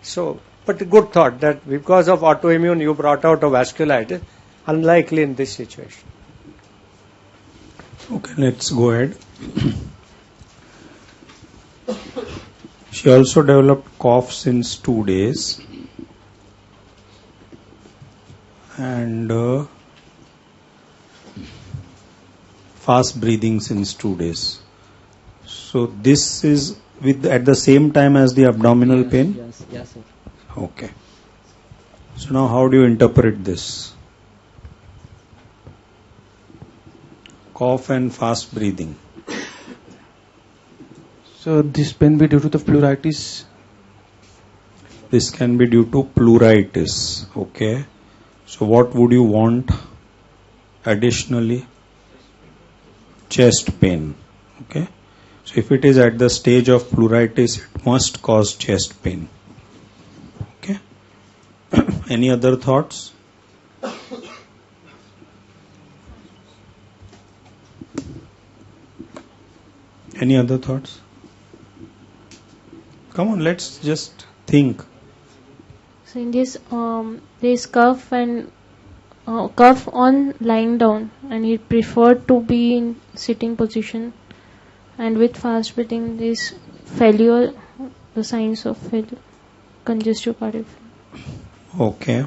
So, but a good thought that because of autoimmune you brought out a vasculitis, unlikely in this situation. Okay, let's go ahead. She also developed cough since 2 days and fast breathing since 2 days. So this is at the same time as the abdominal pain? Yes, sir. Okay. So now how do you interpret this? Cough and fast breathing. So this can be due to the pleuritis? This can be due to pleuritis. Okay. So what would you want additionally? Chest pain. Okay. So if it is at the stage of pleuritis, it must cause chest pain. Okay. Any other thoughts? Any other thoughts? Come on, let's just think. So in this, there is cough and cough on lying down, and he preferred to be in sitting position. And with fast breathing, there is failure, the signs of failure, congestive cardiac failure. Okay.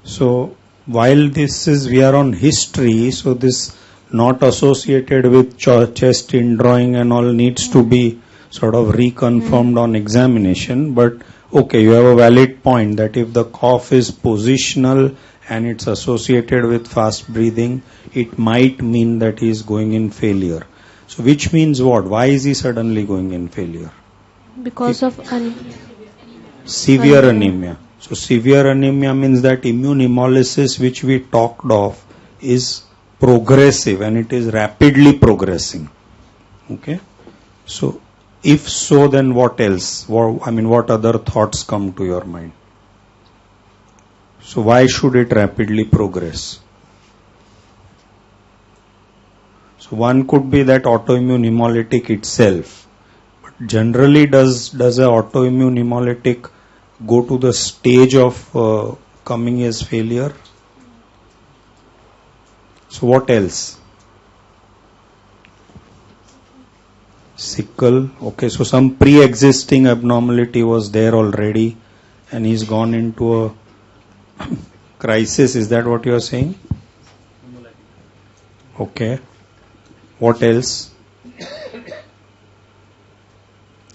So while we are on history, so this not associated with chest indrawing and all needs to be sort of reconfirmed on examination. But okay, you have a valid point that if the cough is positional and it's associated with fast breathing, it might mean that he is going in failure. So which means what? Why is he suddenly going in failure? Because of severe anemia. So severe anemia means that immune hemolysis which we talked of is progressive and it is rapidly progressing. Okay. So if so, then what else? What other thoughts come to your mind? So why should it rapidly progress? So one could be that autoimmune hemolytic itself. But generally does a autoimmune hemolytic go to the stage of coming as failure? So what else? Sickle. Okay, so some pre-existing abnormality was there already and he's gone into a crisis. Is that what you are saying? Okay. What else?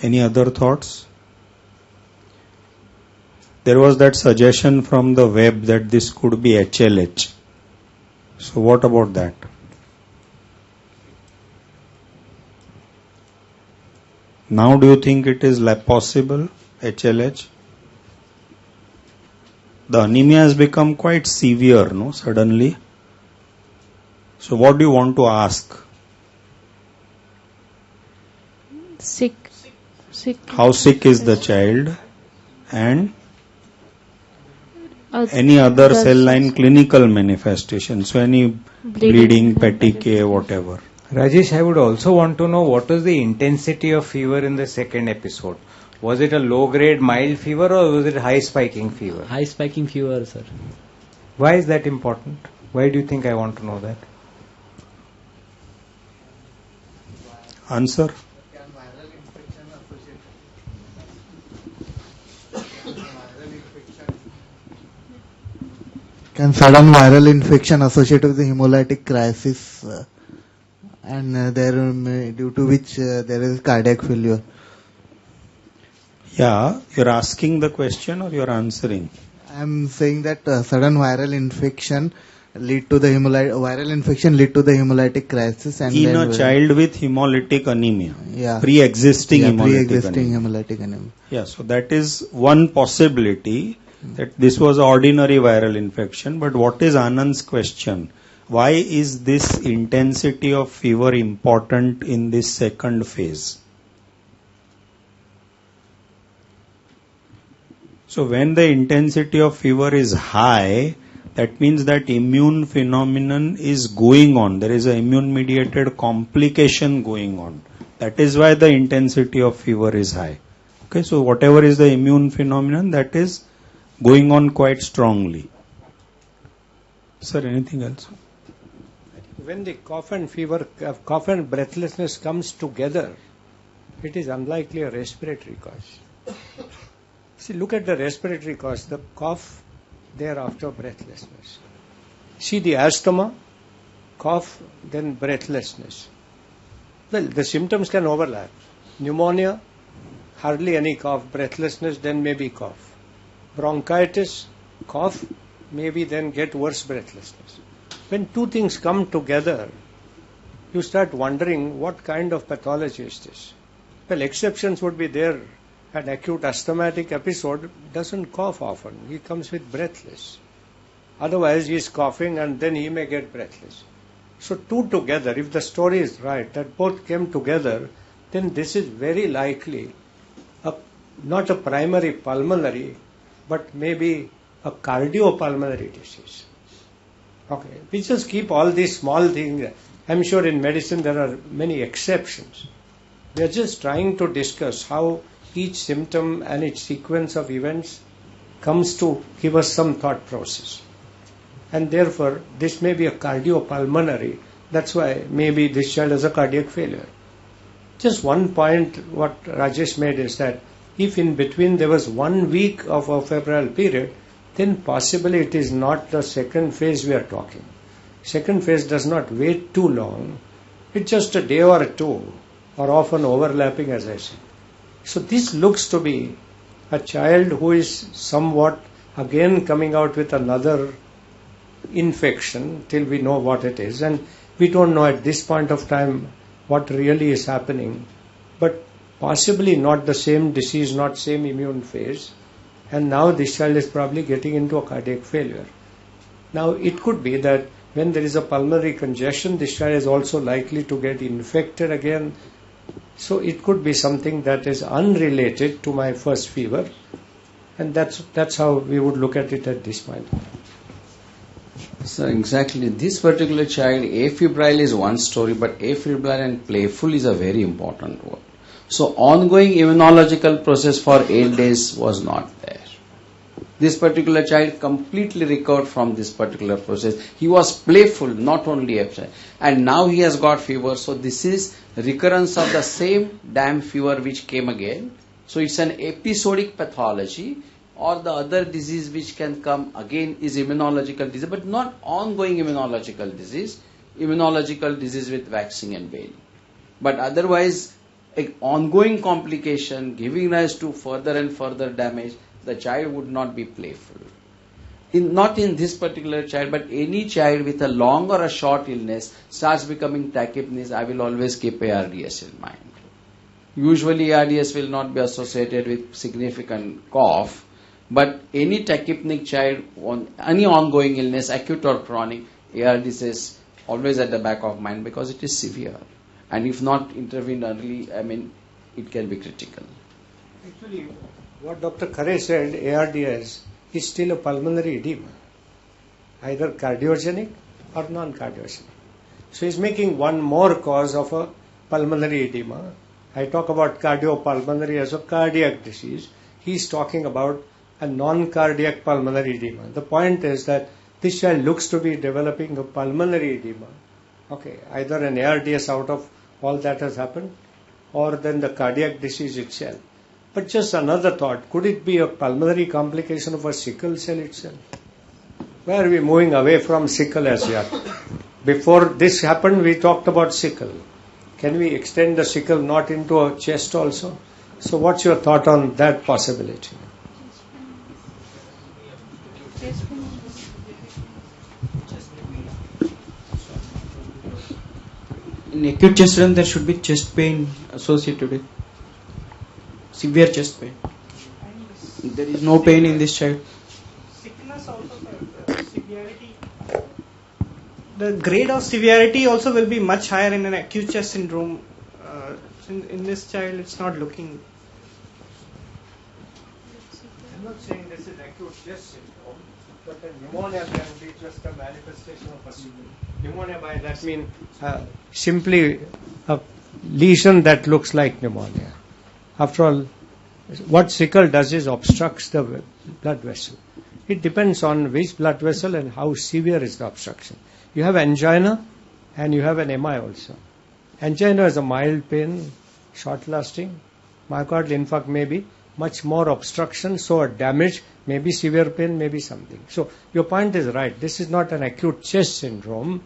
Any other thoughts? There was that suggestion from the web that this could be HLH. So what about that? Now do you think it is possible, HLH? The anemia has become quite severe, no, suddenly. So what do you want to ask? Sick. Sick. How sick is the child, and any other cell line clinical manifestation. So any bleeding, petechiae, whatever. Rajesh, I would also want to know what was the intensity of fever in the second episode. Was it a low grade mild fever or was it high spiking fever? High spiking fever, sir. Why is that important? Why do you think I want to know that? Answer. Can sudden viral infection associated with the hemolytic crisis and due to which there is cardiac failure? Yeah, you're asking the question or you're answering? I'm saying that sudden viral infection lead to the hemolytic crisis and in a child with hemolytic anemia. Yeah. Pre-existing hemolytic anemia. Yeah, so that is one possibility, that this was ordinary viral infection. But what is Anand's question? Why is this intensity of fever important in this second phase? So when the intensity of fever is high, that means that immune phenomenon is going on. There is an immune mediated complication going on. That is why the intensity of fever is high. Okay, so whatever is the immune phenomenon, that is going on quite strongly. Sir, anything else? When the cough and breathlessness comes together, it is unlikely a respiratory cause. See, look at the respiratory cause, the cough, thereafter breathlessness. See the asthma, cough, then breathlessness. Well, the symptoms can overlap. Pneumonia, hardly any cough, breathlessness, then maybe cough. Bronchitis, cough, maybe then get worse breathlessness. When two things come together, you start wondering what kind of pathology is this. Well, exceptions would be there. An acute asthmatic episode doesn't cough often. He comes with breathless. Otherwise, he is coughing and then he may get breathless. So two together, if the story is right, that both came together, then this is very likely not a primary pulmonary, but maybe a cardiopulmonary disease. Okay, we just keep all these small things. I'm sure in medicine there are many exceptions. We are just trying to discuss how each symptom and its sequence of events comes to give us some thought process. And therefore, this may be a cardiopulmonary. That's why maybe this child has a cardiac failure. Just one point what Rajesh made is that if in between there was 1 week of a febrile period, then possibly it is not the second phase we are talking. Second phase does not wait too long. It's just a day or two, or often overlapping, as I said. So this looks to be a child who is somewhat again coming out with another infection till we know what it is. And we don't know at this point of time what really is happening. But possibly not the same disease, not same immune phase. And now this child is probably getting into a cardiac failure. Now it could be that when there is a pulmonary congestion, this child is also likely to get infected again. So it could be something that is unrelated to my first fever, and that's how we would look at it at this point. So exactly, this particular child, afebrile is one story, but afebrile and playful is a very important one. So ongoing immunological process for 8 days was not there. This particular child completely recovered from this particular process. He was playful, not only absent. And now he has got fever. So this is recurrence of the same damn fever which came again. So it's an episodic pathology, or the other disease which can come again is immunological disease, but not ongoing immunological disease. Immunological disease with waxing and waning. But otherwise, an ongoing complication giving rise to further and further damage, the child would not be playful. Not in this particular child, but any child with a long or a short illness starts becoming tachypnesis, I will always keep ARDS in mind. Usually ARDS will not be associated with significant cough, but any tachypnic child on any ongoing illness, acute or chronic, ARDS is always at the back of mind because it is severe. And if not intervened early, it can be critical. Actually, what Dr. Khare said, ARDS, is still a pulmonary edema, either cardiogenic or non-cardiogenic. So he's making one more cause of a pulmonary edema. I talk about cardiopulmonary as a cardiac disease. He's talking about a non-cardiac pulmonary edema. The point is that this child looks to be developing a pulmonary edema. Okay, either an ARDS out of all that has happened, or then the cardiac disease itself. But just another thought, could it be a pulmonary complication of a sickle cell itself? Why are we moving away from sickle as yet? Before this happened, we talked about sickle. Can we extend the sickle not into a chest also? So what's your thought on that possibility? In acute chest run, there should be chest pain associated with severe chest pain. There is no pain in this child. Sickness also, severity. The grade of severity also will be much higher in an acute chest syndrome. In this child, it's not looking. I'm not saying this is acute chest syndrome, but a pneumonia can be just a manifestation of a pneumonia. By that mean simply a lesion that looks like pneumonia. After all, what sickle does is obstructs the blood vessel. It depends on which blood vessel and how severe is the obstruction. You have angina and you have an MI also. Angina is a mild pain, short lasting. Myocardial infarct may be much more obstruction, so a damage, maybe severe pain, maybe something. So your point is right. This is not an acute chest syndrome,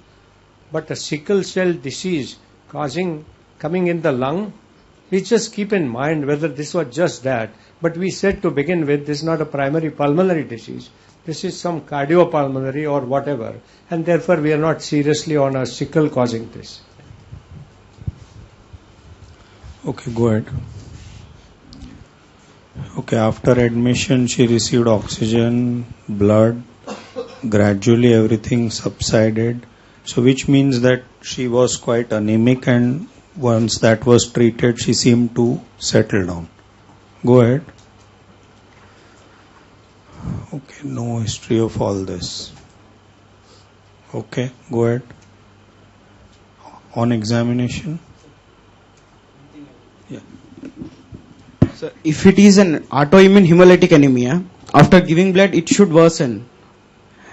but a sickle cell disease coming in the lung. We just keep in mind whether this was just that. But we said to begin with, this is not a primary pulmonary disease. This is some cardiopulmonary or whatever. And therefore we are not seriously on a sickle causing this. Okay, go ahead. Okay, after admission she received oxygen, blood, gradually everything subsided. So which means that she was quite anemic, and once that was treated she seemed to settle down. Go ahead. Okay, no history of all this. Okay, go ahead. On examination. Yeah. So if it is an autoimmune hemolytic anemia, after giving blood it should worsen.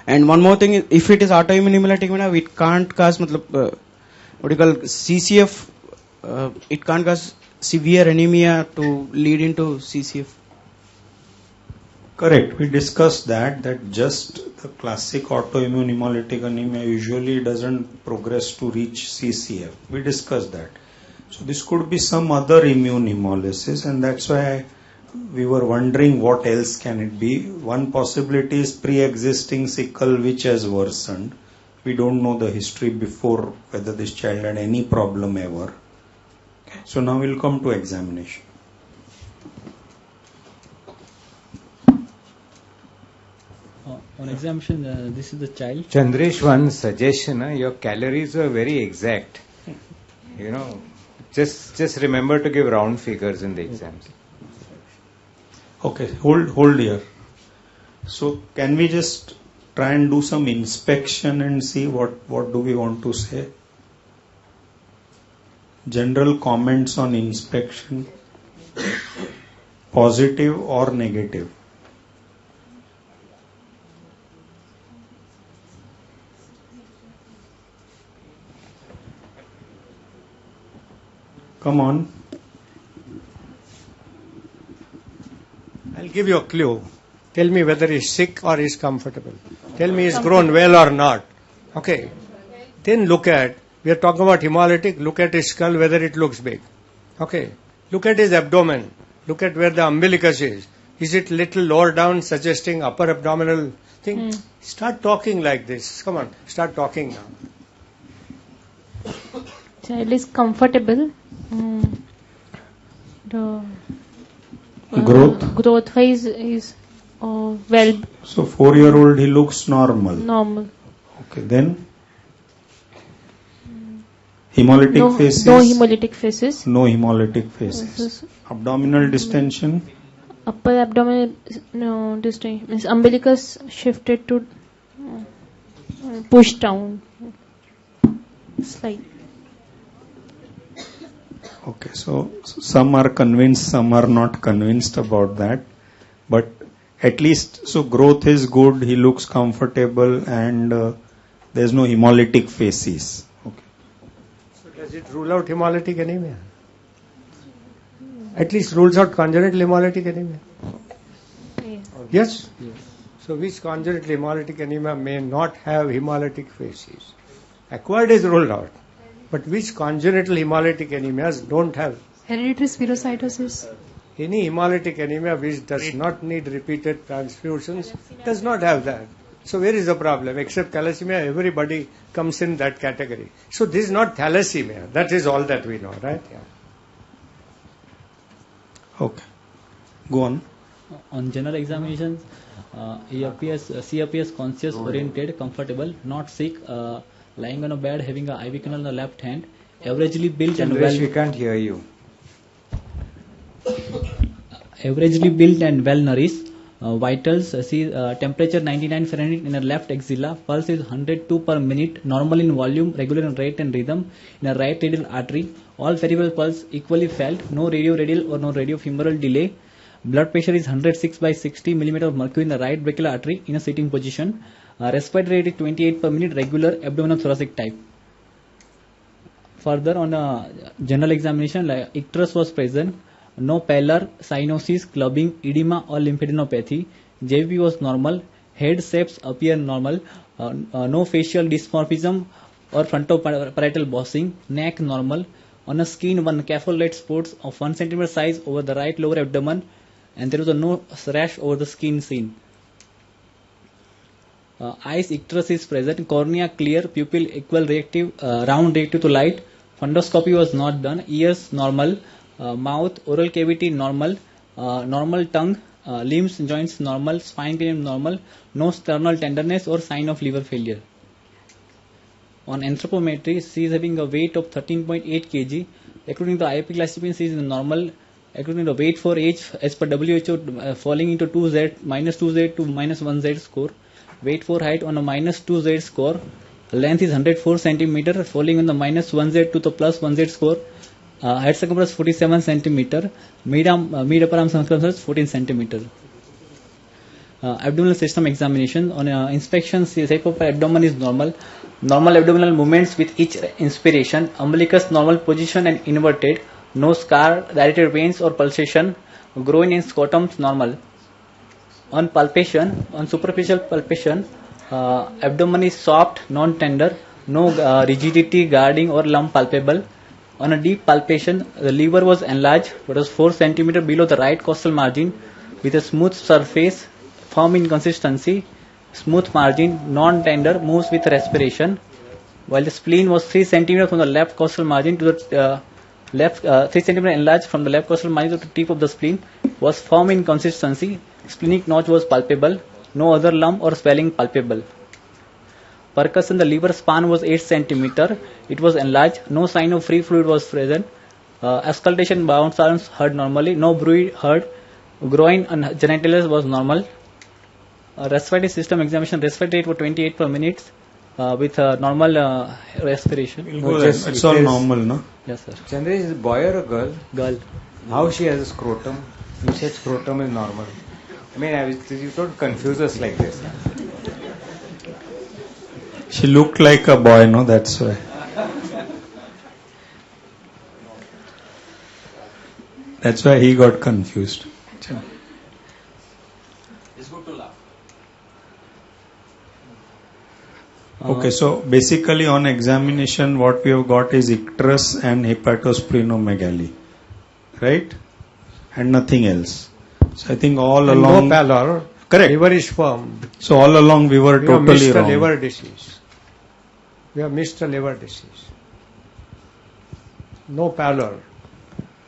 And one more thing, if it is autoimmune hemolytic anemia, it can't cause what you call CCF, it can't cause severe anemia to lead into CCF. Correct. We discussed that just the classic autoimmune hemolytic anemia usually doesn't progress to reach CCF. We discussed that. So this could be some other immune hemolysis, and that's why we were wondering what else can it be. One possibility is pre-existing sickle which has worsened. We don't know the history before, whether this child had any problem ever. Okay. So now we'll come to examination. On examination, this is the child. Chandresh, one suggestion, your calories are very exact. You know, just remember to give round figures in the exams. Okay, hold here. So can we just try and do some inspection and see what do we want to say? General comments on inspection, positive or negative? Come on. I'll give you a clue. Tell me whether he's sick or he's comfortable. Tell me he's grown well or not. Okay. Then we are talking about hemolytic, look at his skull, whether it looks big. Okay. Look at his abdomen. Look at where the umbilicus is. Is it little lower down, suggesting upper abdominal thing? Start talking like this. Come on, start talking now. Child is comfortable. The growth wise is well. So 4-year-old, he looks normal. Okay, then hemolytic faces. No hemolytic faces. No hemolytic faces. Abdominal distension. upper abdominal distension, means umbilicus shifted to push down. Slide. Okay, so some are convinced, some are not convinced about that. But at least, so growth is good, he looks comfortable, and there's no hemolytic facies. Okay. So does it rule out hemolytic anemia? At least rules out congenital hemolytic anemia. Yes? So which congenital hemolytic anemia may not have hemolytic facies? Acquired is ruled out. But which congenital hemolytic anemias don't have? Hereditary spherocytosis. Any hemolytic anemia which does not need repeated transfusions does not have that. So where is the problem? Except thalassemia, everybody comes in that category. So this is not thalassemia. That is all that we know, right? Yeah. Okay. Go on. On general examinations, he appears conscious, oriented, comfortable, not sick, lying on a bed, having an IV canal on the left hand, averagely built and well. We can't hear you. Averagely built and well nourished. Vitals, temperature 99 Fahrenheit in a left axilla, pulse is 102 per minute, normal in volume, regular in rate and rhythm, in a right radial artery, all peripheral pulse equally felt, no radial or no radiofemoral delay. Blood pressure is 106/60 mm of mercury in the right brachial artery in a sitting position. Respiratory rate is 28 per minute, regular, abdominal thoracic type. Further, on a general examination, like icterus was present, no pallor, cyanosis, clubbing, edema or lymphadenopathy. JVP was normal, head shapes appear normal, no facial dysmorphism or frontoparietal bossing, neck normal. On a skin, one capsule-like spots of 1 cm size over the right lower abdomen, and there was no rash over the skin seen. Eyes, icterus is present, cornea clear, pupil equal reactive, round reactive to light. Fundoscopy was not done. Ears normal, mouth, oral cavity normal, normal tongue, limbs, joints normal, spine column normal, no sternal tenderness or sign of liver failure. On anthropometry, she is having a weight of 13.8 kg. According to the IAP classification, she is normal. According to the weight for age, as per WHO, falling into 2Z, -2Z to -1Z score. Weight for height on a -2Z score. Length is 104 cm, falling on the -1Z to the +1Z score. Head circumference 47 cm. Mid upper arm circumference 14 cm. Abdominal system examination. On inspection, shape of abdomen is normal. Normal abdominal movements with each inspiration. Umbilicus normal position and inverted. No scar, dilated veins or pulsation. Groin and scrotum normal. On palpation, on superficial palpation, abdomen is soft, non-tender, no rigidity, guarding or lump palpable. On a deep palpation, the liver was enlarged, but was 4 cm below the right costal margin, with a smooth surface, firm in consistency, smooth margin, non-tender, moves with respiration. While the spleen was 3 cm from the left costal margin to the 3 cm enlarged from the left costal margin to the tip of the spleen, was firm in consistency. Splenic notch was palpable, no other lump or swelling palpable. Percussion, the liver span was 8 cm. It was enlarged. No sign of free fluid was present. Auscultation, bound sounds heard normally. No bruit heard. Groin and genitalia was normal. Respiratory system examination, respiratory rate was 28 per minute with normal respiration. It's all normal, no? Yes, sir. Chandra, is it a boy or a girl? Girl. How she has a scrotum? You said scrotum is normal. I mean, you don't confuse us like this. She looked like a boy, no? That's why. That's why he got confused. It's good to laugh. Okay, so basically on examination, what we have got is icterus and hepatosplenomegaly, right? And nothing else. So I think all and along. no pallor. Correct. Liver is firm. So all along we were totally missed wrong. a liver disease. We have missed a liver disease. No pallor.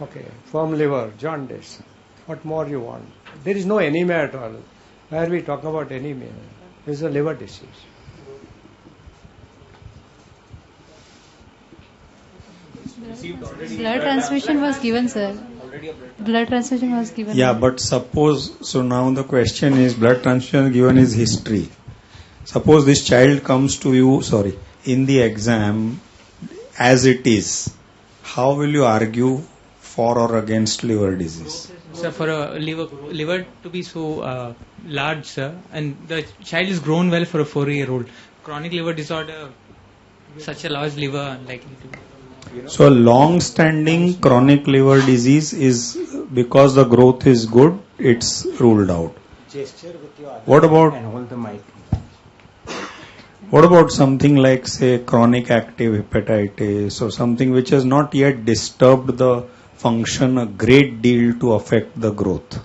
Okay, firm liver, jaundice. What more you want? There is no anemia at all. Why are we talking about anemia? This is a liver disease. Blood transfusion was given, sir. Blood transfusion was given. Yeah, but suppose, so now the question is, blood transfusion given is history. Suppose this child comes to you, in the exam as it is, how will you argue for or against liver disease? So for a liver to be so large, sir, and the child is grown well for a 4-year-old, chronic liver disorder, such a large liver, unlikely to. So a long-standing chronic liver disease is, because the growth is good, it's ruled out. What about something like, say, chronic active hepatitis or something which has not yet disturbed the function a great deal to affect the growth?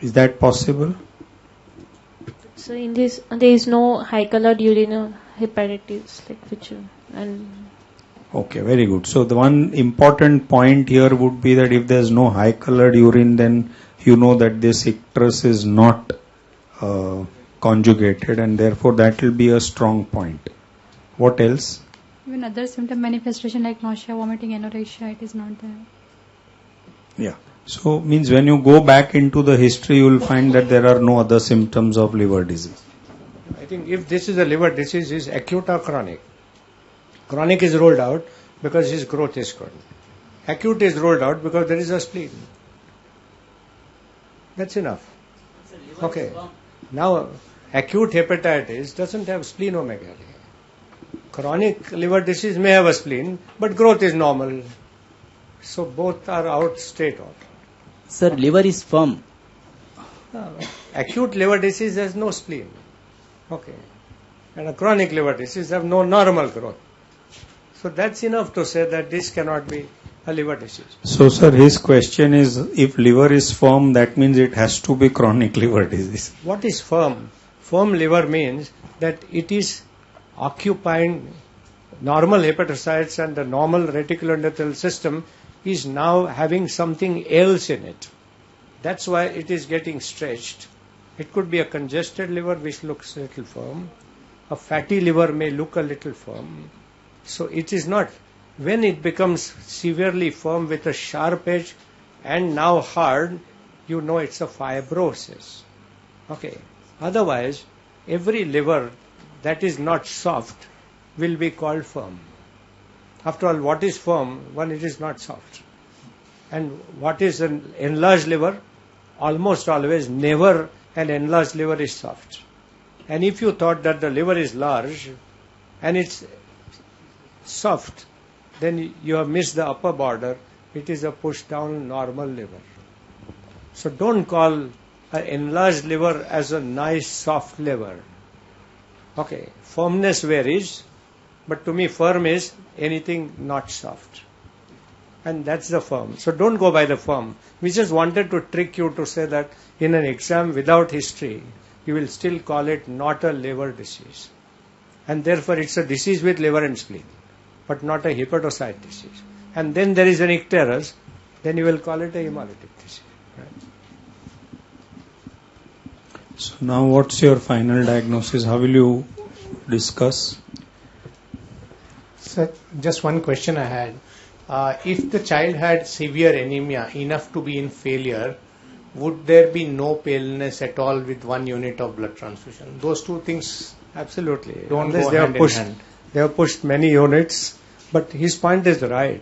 Is that possible? So in this, there is no high-colored urine or hepatitis, like which and. Okay, very good. So the one important point here would be that if there is no high-colored urine, then you know that this icterus is not conjugated, and therefore that will be a strong point. What else? Even other symptom manifestation like nausea, vomiting, anorexia, it is not there. Yeah. So means when you go back into the history, you will find that there are no other symptoms of liver disease. I think if this is a liver disease, is acute or chronic? Chronic is ruled out because his growth is good. Acute is ruled out because there is a spleen. That's enough. Okay. Now, acute hepatitis doesn't have splenomegaly. Chronic liver disease may have a spleen, but growth is normal. So both are out straight out. Sir, liver is firm. Acute liver disease has no spleen. Okay. And a chronic liver disease have no normal growth. So that's enough to say that this cannot be a liver disease. So sir, his question is, if liver is firm, that means it has to be chronic liver disease. What is firm? Firm liver means that it is occupying normal hepatocytes, and the normal reticuloendothelial system is now having something else in it. That's why it is getting stretched. It could be a congested liver which looks a little firm. A fatty liver may look a little firm. So it is not. When it becomes severely firm with a sharp edge and now hard, you know it's a fibrosis. Okay. Otherwise, every liver that is not soft will be called firm. After all, what is firm when it is not soft? And what is an enlarged liver? Almost always, never an enlarged liver is soft. And if you thought that the liver is large and it's soft, then you have missed the upper border. It is a pushed down normal liver. So don't call an enlarged liver as a nice soft liver. Okay, firmness varies, but to me firm is anything not soft. And that's the firm. So don't go by the firm. We just wanted to trick you to say that in an exam without history, you will still call it not a liver disease. And therefore it's a disease with liver and spleen, but not a hepatocyte disease. And then there is an icterus, then you will call it a hemolytic disease. Right? So now what's your final diagnosis? How will you discuss? Sir, just one question I had. If the child had severe anemia enough to be in failure, would there be no paleness at all with 1 unit of blood transfusion? Those two things absolutely don't unless go they hand have pushed, in hand. They have pushed many units, but his point is right.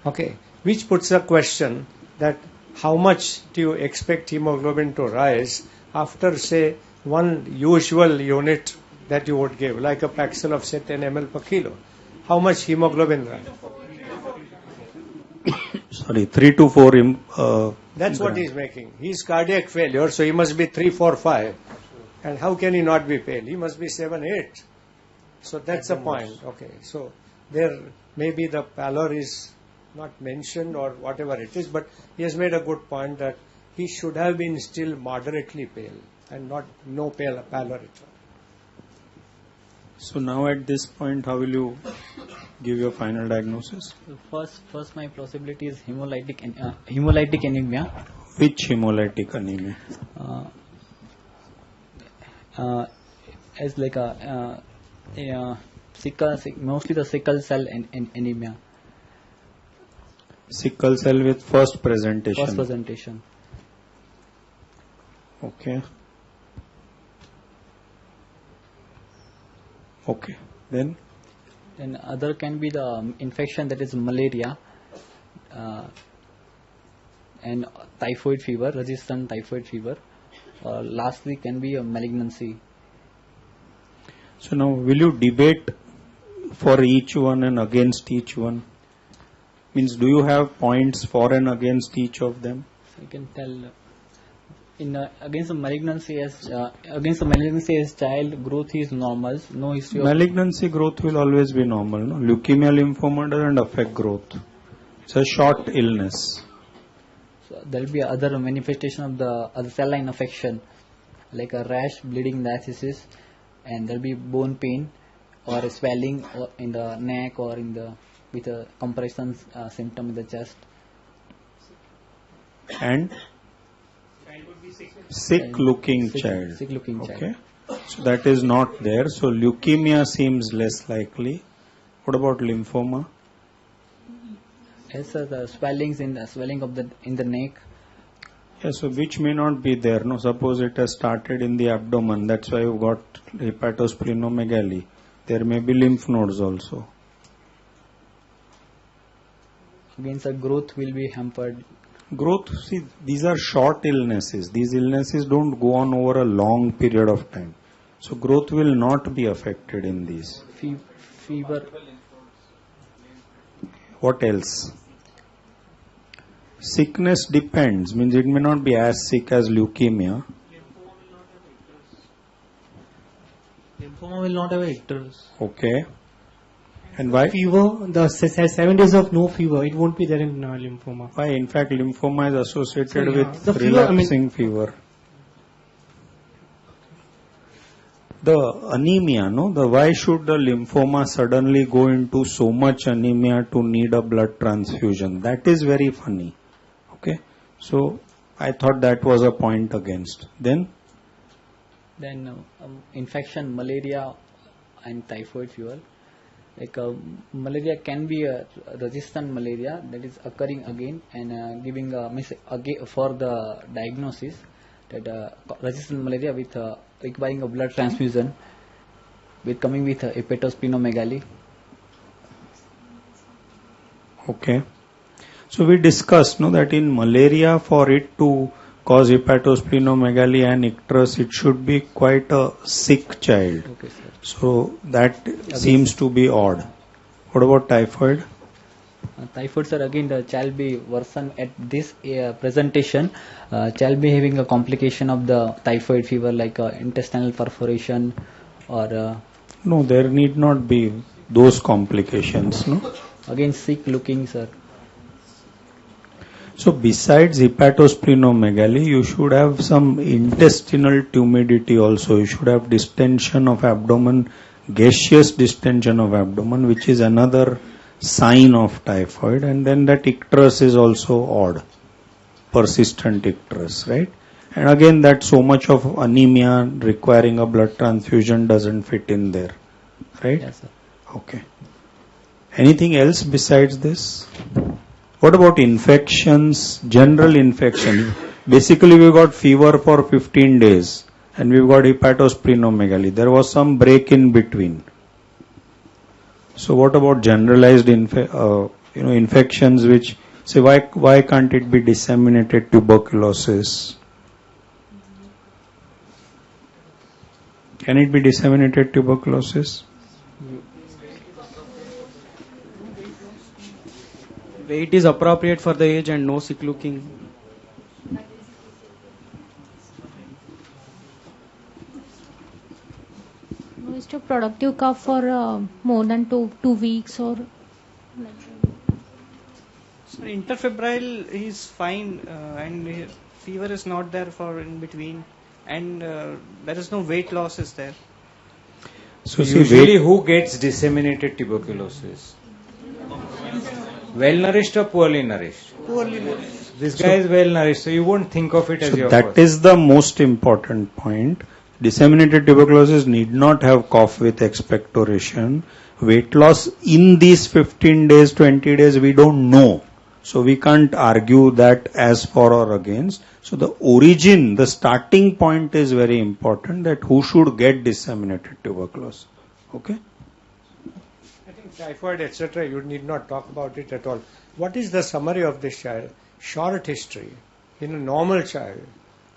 Okay, which puts a question that how much do you expect hemoglobin to rise after, say, one usual unit that you would give, like a Paxil of, say, 10 ml per kilo? How much hemoglobin rise? Sorry, 3 to 4. That's what he's making. He's cardiac failure, so he must be 3, 4, 5. And how can he not be pale? He must be 7, 8. So that's the point. Okay, so there maybe the pallor is not mentioned or whatever it is, but he has made a good point that he should have been still moderately pale and not no pallor at all. So now at this point, how will you give your final diagnosis? First my possibility is hemolytic anemia. Which hemolytic anemia? As like a sickle, mostly the sickle cell anemia. Sickle cell with first presentation. First presentation. Okay. Okay. Then Other can be the infection, that is malaria and typhoid fever, resistant typhoid fever. Lastly can be a malignancy. so now will you debate for each one and against each one? Means do you have points for and against each of them? I can tell against the malignancy as child growth is normal, no history of Malignancy growth will always be normal. No? Leukemia, lymphoma doesn't affect growth. It's a short illness. So there will be other manifestation of the other cell line affection, like a rash, bleeding, diathesis, and there will be bone pain or a swelling or in the neck or in the with a compression symptom in the chest. And sick looking child. Sick looking child. Okay. So that is not there. So leukemia seems less likely. What about lymphoma? Yes, sir, the swelling of the in the neck. Yeah, so which may not be there. No, suppose it has started in the abdomen. That's why you've got hepatosplenomegaly. There may be lymph nodes also. Against the growth will be hampered. Growth, see, these are short illnesses. These illnesses don't go on over a long period of time. So growth will not be affected in these. Fever. What else? Sickness depends. Means it may not be as sick as leukemia. Lymphoma will not have icterus. Okay. And why? Fever, the 7 days of no fever, it won't be there in lymphoma. Why? In fact, lymphoma is associated So, with the fever, relapsing fever. The anemia, no? Why should the lymphoma suddenly go into so much anemia to need a blood transfusion? That is very funny. Okay. So I thought that was a point against. Then Infection, malaria and typhoid fever. Like malaria can be a resistant malaria that is occurring again and giving for the diagnosis that resistant malaria with requiring a blood transfusion with coming with hepatosplenomegaly. okay. So we discussed that in malaria, for it to cause hepatosplenomegaly and icterus, it should be quite a sick child. Okay, sir. So that seems to be odd. What about typhoid? Typhoid, sir, again the child be worsen at this presentation. Child be having a complication of the typhoid fever like intestinal perforation or No, there need not be those complications. No. Again sick looking, sir. So besides hepatosplenomegaly, you should have some intestinal tumidity also. You should have distension of abdomen, gaseous distension of abdomen, which is another sign of typhoid. And then that icterus is also odd, persistent icterus, right? And again, that so much of anemia requiring a blood transfusion doesn't fit in there, right? Yes, sir. Okay. Anything else besides this? What about infections, general infection? Basically, we got fever for 15 days and we've got hepatosplenomegaly. There was some break in between. So what about generalized infections which, say, why can't it be disseminated tuberculosis? Can it be disseminated tuberculosis? Weight is appropriate for the age and no sick looking. No history of productive cough for more than two weeks or. So interfebrile is fine and fever is not there for in between and there is no weight loss is there. So usually who gets disseminated tuberculosis? Well nourished or poorly nourished? Poorly nourished. This guy is well nourished, so you won't think of it as your that first. is the most important point. Disseminated tuberculosis need not have cough with expectoration. Weight loss in these 15 days, 20 days, we don't know. So we can't argue that as for or against. So the origin, the starting point is very important, that who should get disseminated tuberculosis. Okay? I think typhoid, etc., you need not talk about it at all. What is the summary of this child? Short history in a normal child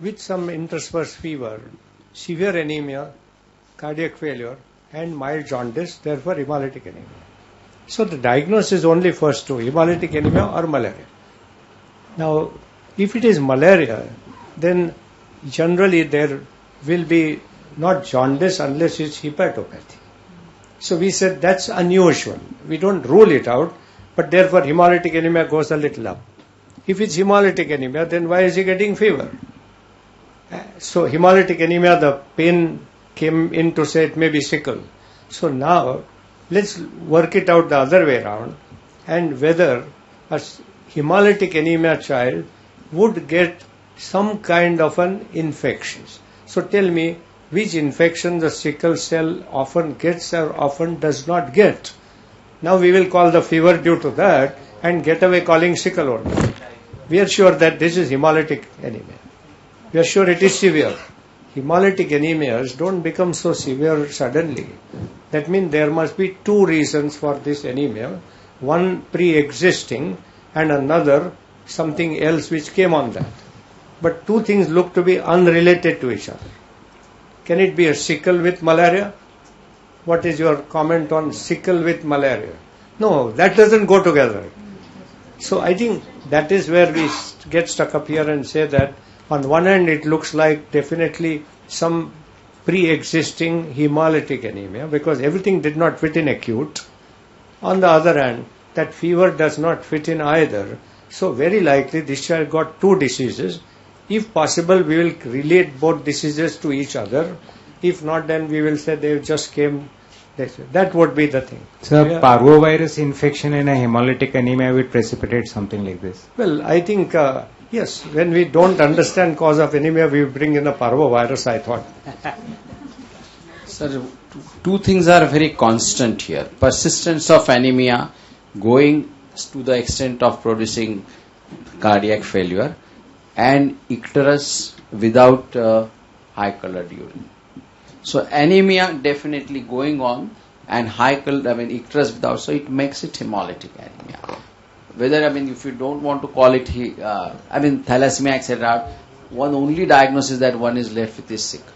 with some interspersed fever, severe anemia, cardiac failure, and mild jaundice, therefore hemolytic anemia. So the diagnosis is only first two, hemolytic anemia or malaria. Now, if it is malaria, then generally there will be not jaundice unless it's hepatopathy. So we said that's unusual. We don't rule it out, but therefore hemolytic anemia goes a little up. If it's hemolytic anemia, then why is he getting fever? So hemolytic anemia, the pain came in to say it may be sickle. So now let's work it out the other way around, and whether a hemolytic anemia child would get some kind of an infection. So tell me which infection the sickle cell often gets or often does not get. Now we will call the fever due to that and get away calling sickle only. We are sure that this is hemolytic anemia. We are sure it is severe. Hemolytic anemias don't become so severe suddenly. That means there must be two reasons for this anemia. One pre-existing and another something else which came on that. But two things look to be unrelated to each other. Can it be a sickle with malaria? What is your comment on sickle with malaria? No, that doesn't go together. So I think that is where we get stuck up here and say that on one hand it looks like definitely some pre-existing hemolytic anemia because everything did not fit in acute. On the other hand, that fever does not fit in either. So very likely this child got two diseases. If possible, we will relate both diseases to each other. If not, then we will say they just came. That would be the thing. So parvovirus infection in a hemolytic anemia would precipitate something like this? Well, I think, yes, when we don't understand cause of anemia, we bring in a parvovirus, I thought. Sir, two things are very constant here. Persistence of anemia going to the extent of producing cardiac failure and icterus without high colored urine. So anemia definitely going on and icterus without, so it makes it hemolytic anemia. Whether, if you don't want to call it, thalassemia, etc., one only diagnosis that one is left with is sickle.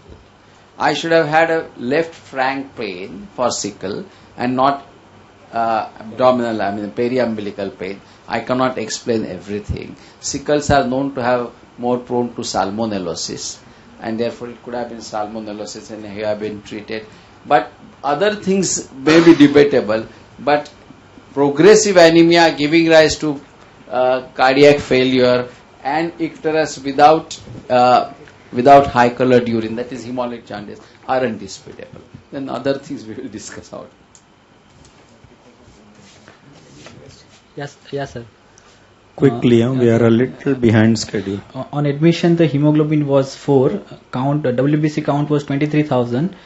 I should have had a left frank pain for sickle and not abdominal, periumbilical pain. I cannot explain everything. Sickles are known to have more prone to salmonellosis, and therefore it could have been salmonellosis and he have been treated. But other things may be debatable, but progressive anemia giving rise to cardiac failure and icterus without high colored urine, that is hemolytic jaundice, are undisputable. Then other things we will discuss out. Yes, sir. Quickly, we are a little behind schedule. On admission, the hemoglobin was 4. WBC count was 23,000.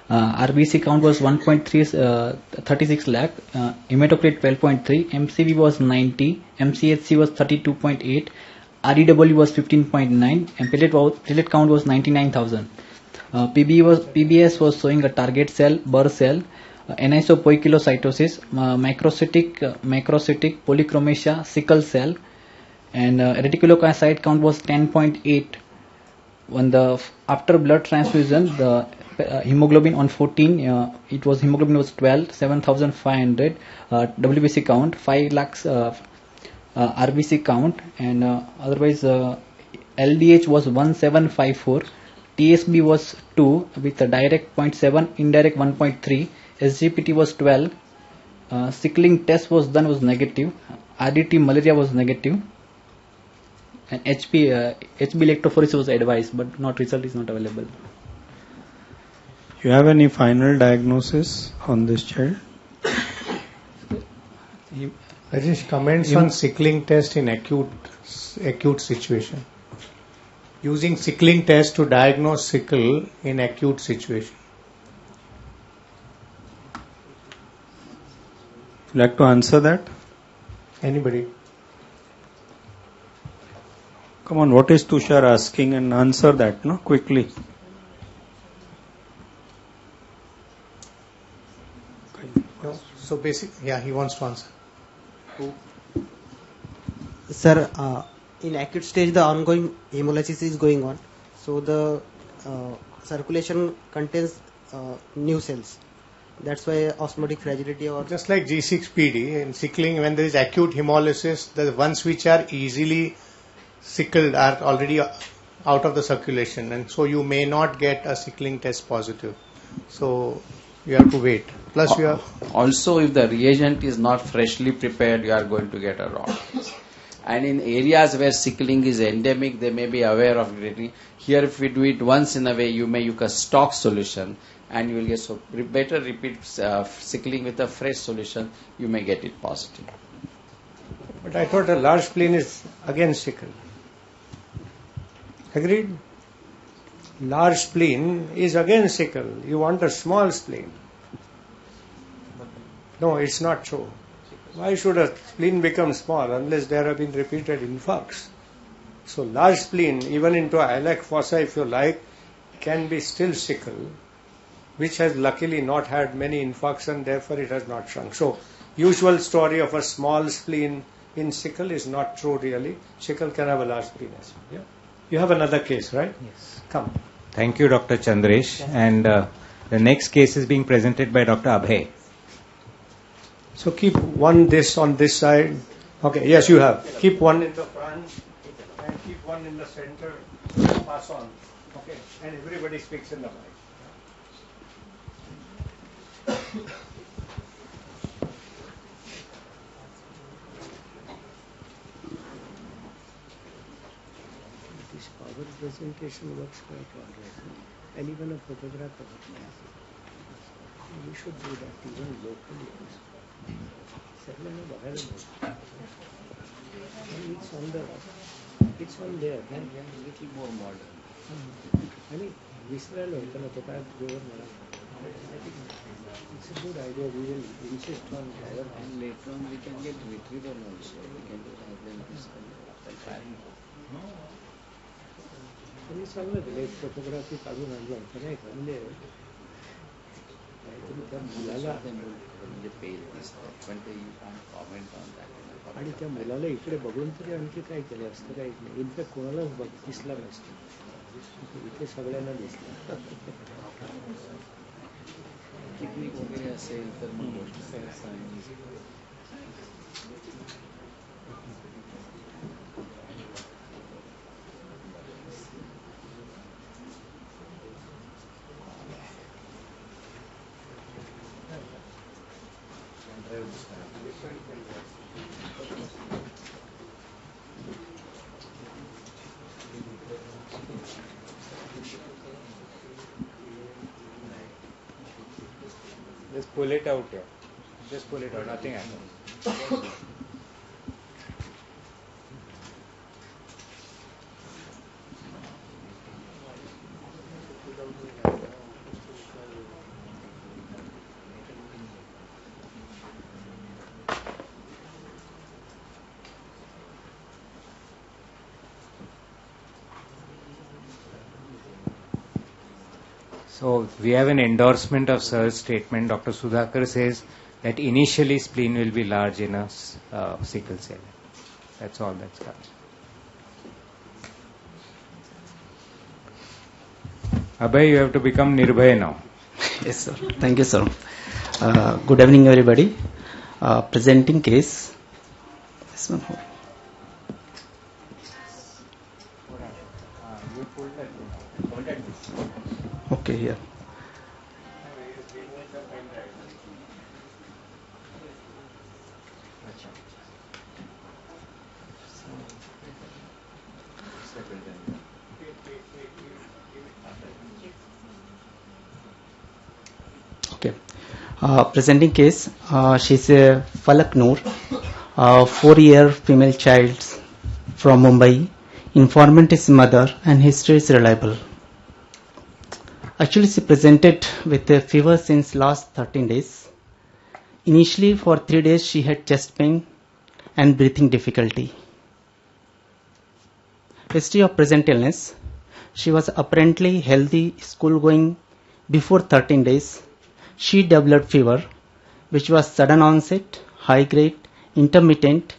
RBC count was 1.36 lakh. Hematocrit 12.3. MCV was 90. MCHC was 32.8. REW was 15.9. And platelet count was 99,000. PBS was showing a target cell, Burr cell. Anisopoikilocytosis, macrocytic, polychromasia, sickle cell, and reticulocyte count was 10.8. When after blood transfusion, the hemoglobin on 14, hemoglobin was 12, 7,500, WBC count, 5 lakhs RBC count, and otherwise LDH was 1754, TSB was 2 with a direct 0.7, indirect 1.3. SGPT was 12. Sickling test was done, was negative. RDT malaria was negative. And HB electrophoresis was advised, but result is not available. You have any final diagnosis on this child? Rajesh, comments on sickling test in acute situation. Using sickling test to diagnose sickle in acute situation. Would you like to answer that? Anybody? Come on, what is Tushar asking, and answer that, no, quickly. So he wants to answer. Sir, in acute stage, the ongoing hemolysis is going on. So the circulation contains new cells. That's why osmotic fragility or... Just like G6PD, in sickling, when there is acute hemolysis, the ones which are easily sickled are already out of the circulation, and so you may not get a sickling test positive. So you have to wait. Plus you are... Also, if the reagent is not freshly prepared, you are going to get a wrong case. And in areas where sickling is endemic, they may be aware of it. Here, if we do it once in a way, you may use a stock solution, and you will get so better repeat sickling with a fresh solution. You may get it positive. But I thought a large spleen is again sickle. Agreed? Large spleen is again sickle. You want a small spleen. No, it's not true. Why should a spleen become small unless there have been repeated influx? So large spleen, even into iliac fossa if you like, can be still sickle, which has luckily not had many influx and therefore it has not shrunk. So usual story of a small spleen in sickle is not true really. Sickle can have a large spleen as well. Yeah? You have another case, right? Yes. Come. Thank you, Dr. Chandresh. And the next case is being presented by Dr. Abhay. So keep one this on this side. Okay, yes, you have. Keep one in the front and keep one in the center. Pass on. Okay, and everybody speaks in the mic. This power presentation works quite well, right? And even a photographer. We should do that even locally. It's on there. A little more modern. I mean, Israel open a I think it's a good idea. We will insist on power. And later on we can get retrieval also. We can have them आणि चांगलं दिलं एक photography काढून आणलं तर नाही म्हणजे काहीतरी त्या मुलाला आणि त्या मुलाला इकडे बघून तरी आणखी काय केलं असतं काहीच नाही इनफॅक्ट कोणालाच दिसला नसतं इथे सगळ्यांना दिसलं टेक्निक वगैरे असेल तर मग गोष्ट Just pull it out here. Just pull it out. Nothing happens. So we have an endorsement of Sir's statement. Dr. Sudhakar says that initially spleen will be large in a sickle cell. That's all that's coming. Abhay, you have to become Nirbhay now. Yes, sir. Thank you, sir. Good evening, everybody. Presenting case. This one. Okay, here. Okay. Presenting case. She's a Falak Noor, 4-year female child from Mumbai. Informant is mother and history is reliable. Actually, she presented with a fever since last 13 days. Initially, for 3 days, she had chest pain and breathing difficulty. History of present illness. She was apparently healthy, school going before 13 days. She developed fever, which was sudden onset, high grade, intermittent,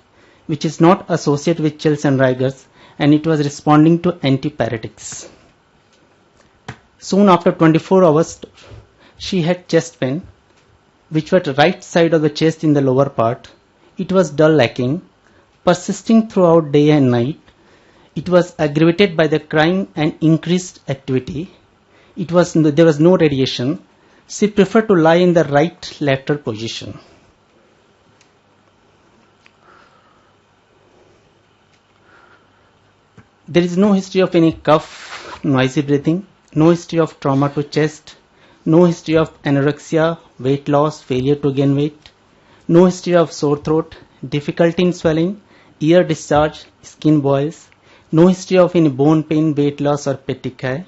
which is not associated with chills and rigors, and it was responding to antipyretics. Soon after 24 hours, she had chest pain, which was right side of the chest in the lower part. It was dull lacking, persisting throughout day and night. It was aggravated by the crying and increased activity. There was no radiation. She preferred to lie in the right lateral position. There is no history of any cough, noisy breathing, no history of trauma to chest, no history of anorexia, weight loss, failure to gain weight, no history of sore throat, difficulty in swallowing, ear discharge, skin boils, no history of any bone pain, weight loss or petechiae.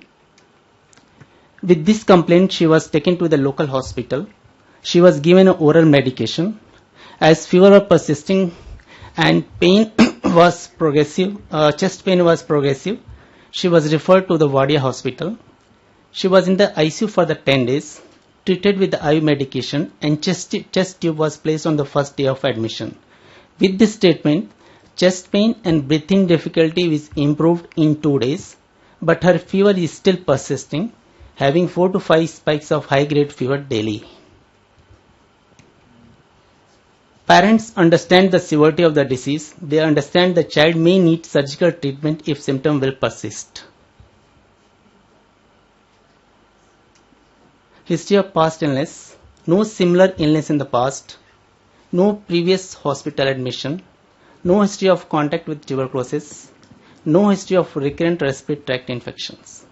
With this complaint, she was taken to the local hospital. She was given oral medication. As fever was persisting and pain was progressive, chest pain was progressive, she was referred to the Wadia hospital. She was in the ICU for the 10 days, treated with the IV medication, and chest tube was placed on the first day of admission. With this treatment, chest pain and breathing difficulty is improved in 2 days, but her fever is still persisting, having 4 to 5 spikes of high-grade fever daily. Parents understand the severity of the disease. They understand the child may need surgical treatment if symptoms will persist. History of past illness. No similar illness in the past. No previous hospital admission. No history of contact with tuberculosis. No history of recurrent respiratory tract infections.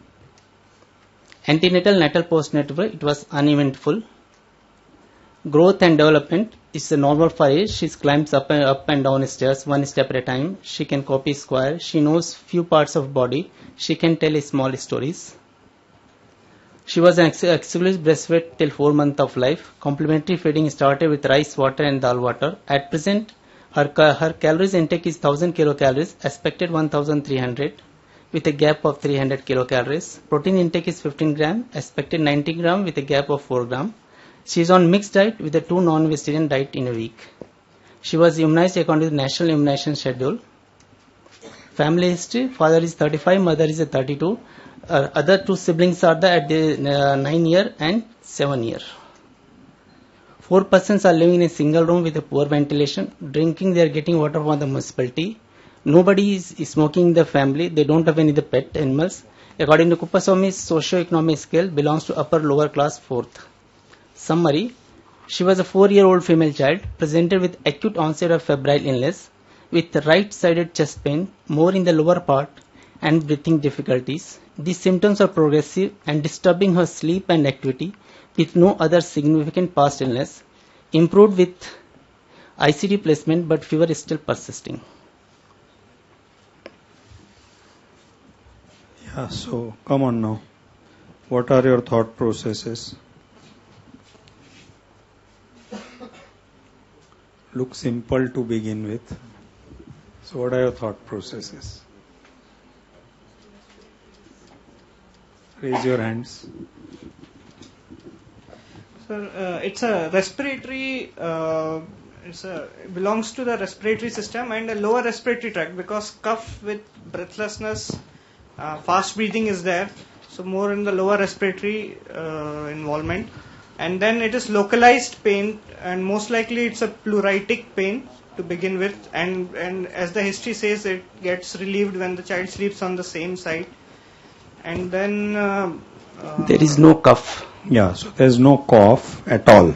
Antenatal, natal, postnatal, it was uneventful. Growth and development is normal for age. She climbs up and down stairs, one step at a time. She can copy square. She knows few parts of body. She can tell small stories. She was an exclusively breastfed till 4 months of life. Complementary feeding started with rice water and dal water. At present, her calories intake is 1000 kilocalories, expected 1300 with a gap of 300 kilocalories. Protein intake is 15 gram, expected 90 gram with a gap of 4 gram. She is on mixed diet with a 2 non-vegetarian diet in a week. She was immunized according to the national immunization schedule. Family history: father is 35, mother is 32. Other 2 siblings are at the 9 year and 7 year. 4 persons are living in a single room with a poor ventilation. Drinking, they are getting water from the municipality. Nobody is smoking in the family. They don't have any of the pet animals. According to Kuppaswamy's socio-economic scale, belongs to upper lower class 4th. Summary: she was a 4-year-old female child presented with acute onset of febrile illness with right-sided chest pain, more in the lower part, and breathing difficulties. These symptoms are progressive and disturbing her sleep and activity with no other significant past illness. Improved with ICD placement, but fever is still persisting. Yeah, so come on now. What are your thought processes? Look simple to begin with. So what are your thought processes? Raise your hands. Sir, it's a respiratory, it belongs to the respiratory system and a lower respiratory tract, because cough with breathlessness, fast breathing is there, so more in the lower respiratory involvement. And then it is localized pain, and most likely it's a pleuritic pain to begin with, and as the history says, it gets relieved when the child sleeps on the same side. And then there is no cough. Yeah, so there's no cough at all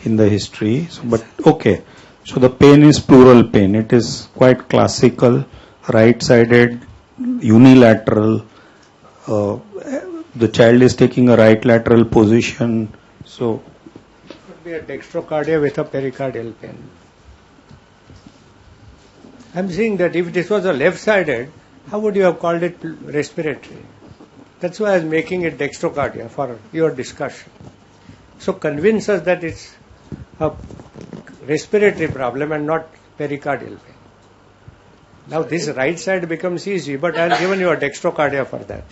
in the history. So, but okay, so the pain is pleural pain. It is quite classical, right-sided, unilateral. The child is taking a right lateral position. So it could be a dextrocardia with a pericardial pain. I'm saying that if this was a left-sided, how would you have called it respiratory? That's why I was making it dextrocardia for your discussion. So convince us that it's a respiratory problem and not pericardial pain. Now this right side becomes easy, but I have given you a dextrocardia for that.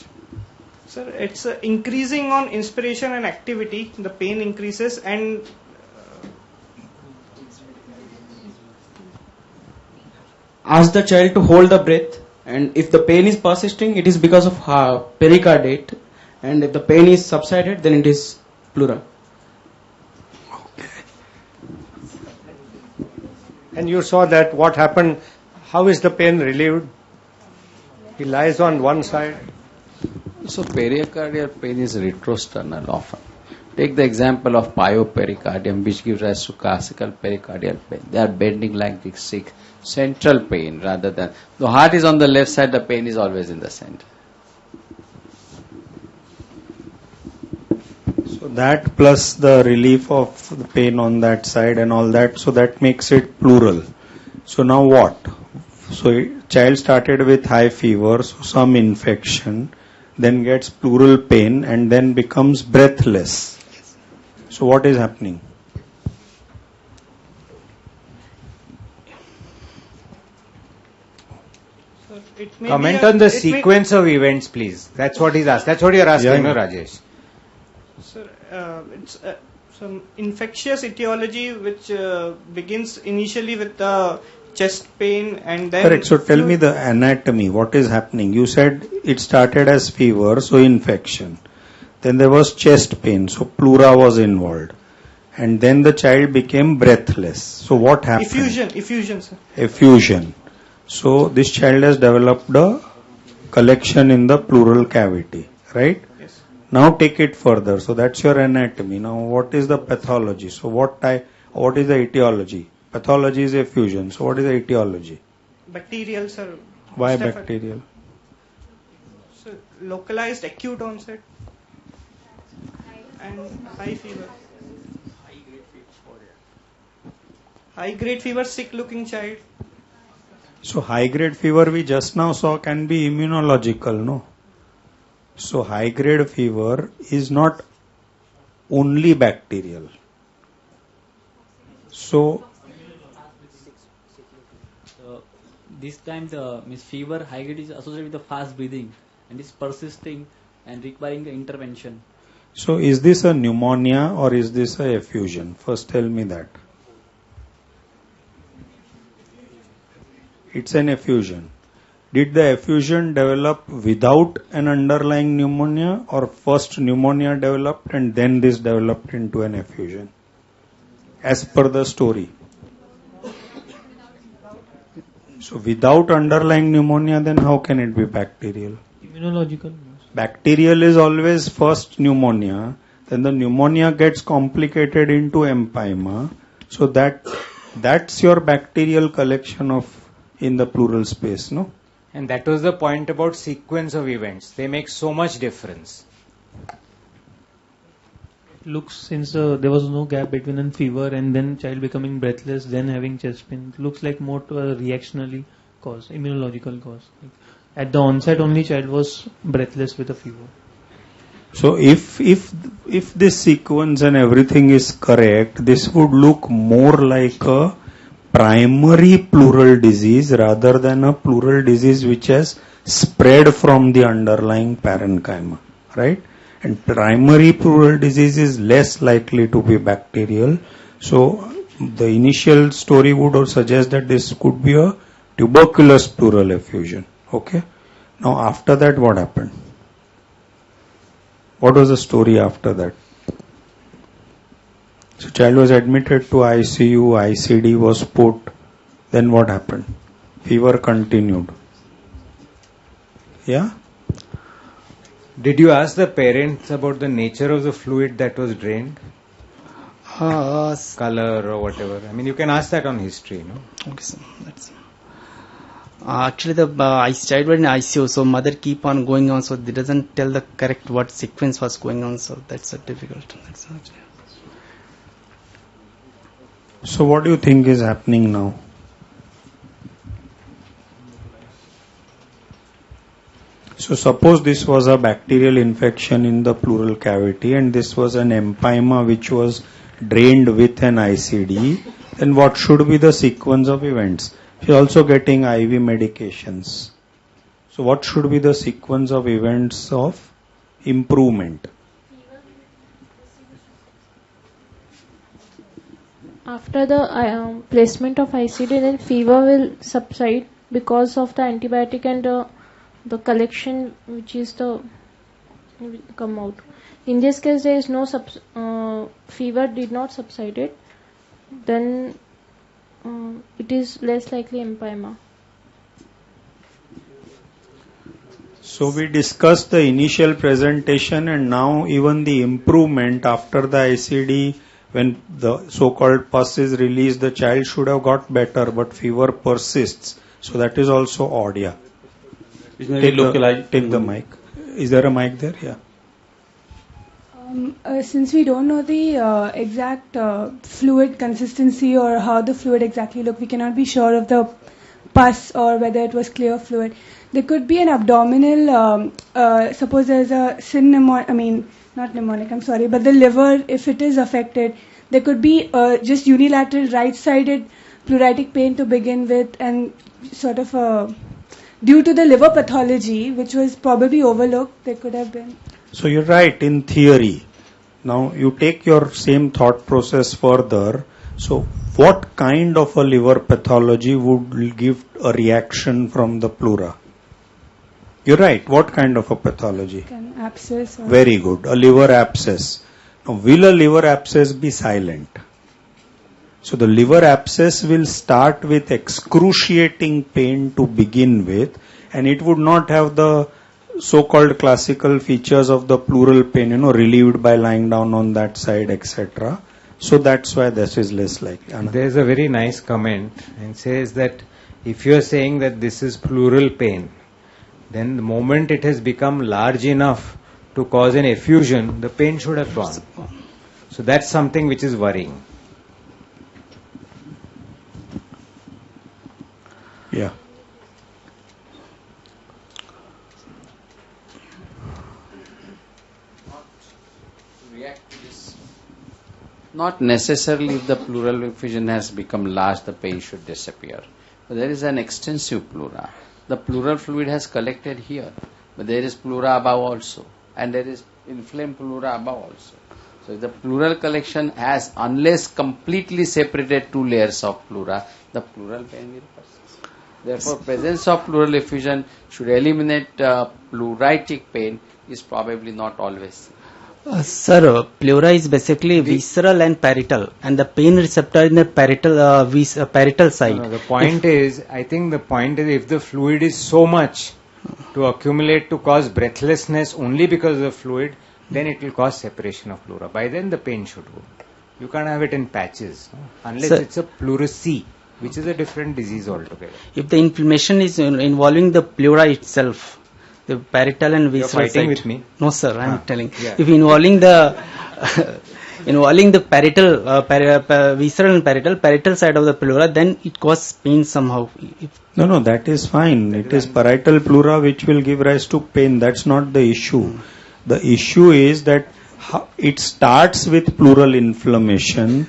Sir, it's increasing on inspiration and activity. The pain increases and Ask the child to hold the breath, and if the pain is persisting, it is because of pericardiate, and if the pain is subsided, then it is pleura. And you saw that what happened, how is the pain relieved? He lies on one side. So pericardial pain is retrosternal often. Take the example of pyopericardium, which gives rise to classical pericardial pain. They are bending like the sick. Central pain rather than the heart is on the left side, the pain is always in the center. So that plus the relief of the pain on that side and all that, so that makes it pleural. So now what? So child started with high fever, so some infection, then gets pleural pain and then becomes breathless. So what is happening? Comment on the sequence of events, please. That's what he's asked. That's what you're asking, no, Rajesh? Sir, it's some infectious etiology which begins initially with the chest pain and then... Correct. So tell me the anatomy. What is happening? You said it started as fever, so infection. Then there was chest pain, so pleura was involved. And then the child became breathless. So what happened? Effusion, sir. Effusion. So this child has developed a collection in the pleural cavity, right? Yes. Now take it further. So that's your anatomy. Now what is the pathology? So what is the etiology? Pathology is effusion. So what is the etiology? Bacterial, sir. Why bacterial? So localized acute onset and high fever. High grade fever, sick looking child. So high grade fever we just now saw can be immunological, no? So high grade fever is not only bacterial. So this time the fever high grade is associated with the fast breathing and is persisting and requiring the intervention. So is this a pneumonia or is this a effusion? First tell me that. It's an effusion. Did the effusion develop without an underlying pneumonia, or first pneumonia developed and then this developed into an effusion? As per the story. So without underlying pneumonia, then how can it be bacterial? Immunological. Bacterial is always first pneumonia, then the pneumonia gets complicated into empyema. So that's your bacterial collection of in the pleural space, no? And that was the point about sequence of events. They make so much difference. Looks, since there was no gap between a fever and then child becoming breathless, then having chest pain, it looks like more to a reactionary cause, immunological cause. Like at the onset only child was breathless with a fever. So if this sequence and everything is correct, this would look more like a primary pleural disease rather than a pleural disease which has spread from the underlying parenchyma, right? And primary pleural disease is less likely to be bacterial. So the initial story would suggest that this could be a tuberculous pleural effusion. Okay. Now after that, what happened? What was the story after that? So child was admitted to ICU, ICD was put. Then what happened? Fever continued. Yeah? Did you ask the parents about the nature of the fluid that was drained? Color or whatever. I mean, you can ask that on history, no? Okay, so that's actually the child was in ICU, so mother keep on going on, so they doesn't tell the correct what sequence was going on, so that's a difficult. So what do you think is happening now? So suppose this was a bacterial infection in the pleural cavity and this was an empyema which was drained with an ICD, then what should be the sequence of events? She's also getting IV medications. So what should be the sequence of events of improvement? After the placement of ICD, then fever will subside because of the antibiotic and the collection which is the come out. In this case, there is no fever did not subsided. Then it is less likely empyema. So we discussed the initial presentation and now even the improvement after the ICD. When the so-called pus is released, the child should have got better, but fever persists. So that is also odd, yeah. Take the mic. Is there a mic there? Yeah. Since we don't know the exact fluid consistency or how the fluid exactly looked, we cannot be sure of the pus or whether it was clear fluid. There could be an abdominal, suppose there's a not mnemonic, I'm sorry, but the liver, if it is affected, there could be just unilateral right-sided pleuritic pain to begin with, and sort of due to the liver pathology, which was probably overlooked, there could have been. So you're right in theory. Now you take your same thought process further. So what kind of a liver pathology would give a reaction from the pleura? You're right. What kind of a pathology? An abscess. Very good. A liver abscess. Now, will a liver abscess be silent? So the liver abscess will start with excruciating pain to begin with, and it would not have the so-called classical features of the pleural pain, relieved by lying down on that side, etc. So that's why this is less likely. There's a very nice comment and says that if you're saying that this is pleural pain, then the moment it has become large enough to cause an effusion, the pain should have gone. So that's something which is worrying. Yeah. Not necessarily if the pleural effusion has become large, the pain should disappear. But there is an extensive pleura. The pleural fluid has collected here, but there is pleura above also, and there is inflamed pleura above also. So if the pleural collection has, unless completely separated two layers of pleura, the pleural pain will persist. Therefore, presence of pleural effusion should eliminate pleuritic pain is probably not always. Sir, pleura is basically visceral and parietal, and the pain receptor in the parietal side. No, the point is, I think the point is, if the fluid is so much to accumulate to cause breathlessness only because of the fluid, then it will cause separation of pleura. By then the pain should go. You can't have it in patches, unless it's a pleurisy, which is a different disease altogether. If the inflammation is involving the pleura itself, the parietal and visceral You're fighting side. with me? No, sir, I'm telling. Yeah. If involving the parietal, visceral and parietal side of the pleura, then it causes pain somehow. No, that is fine. It is parietal pleura which will give rise to pain. That's not the issue. The issue is that it starts with pleural inflammation,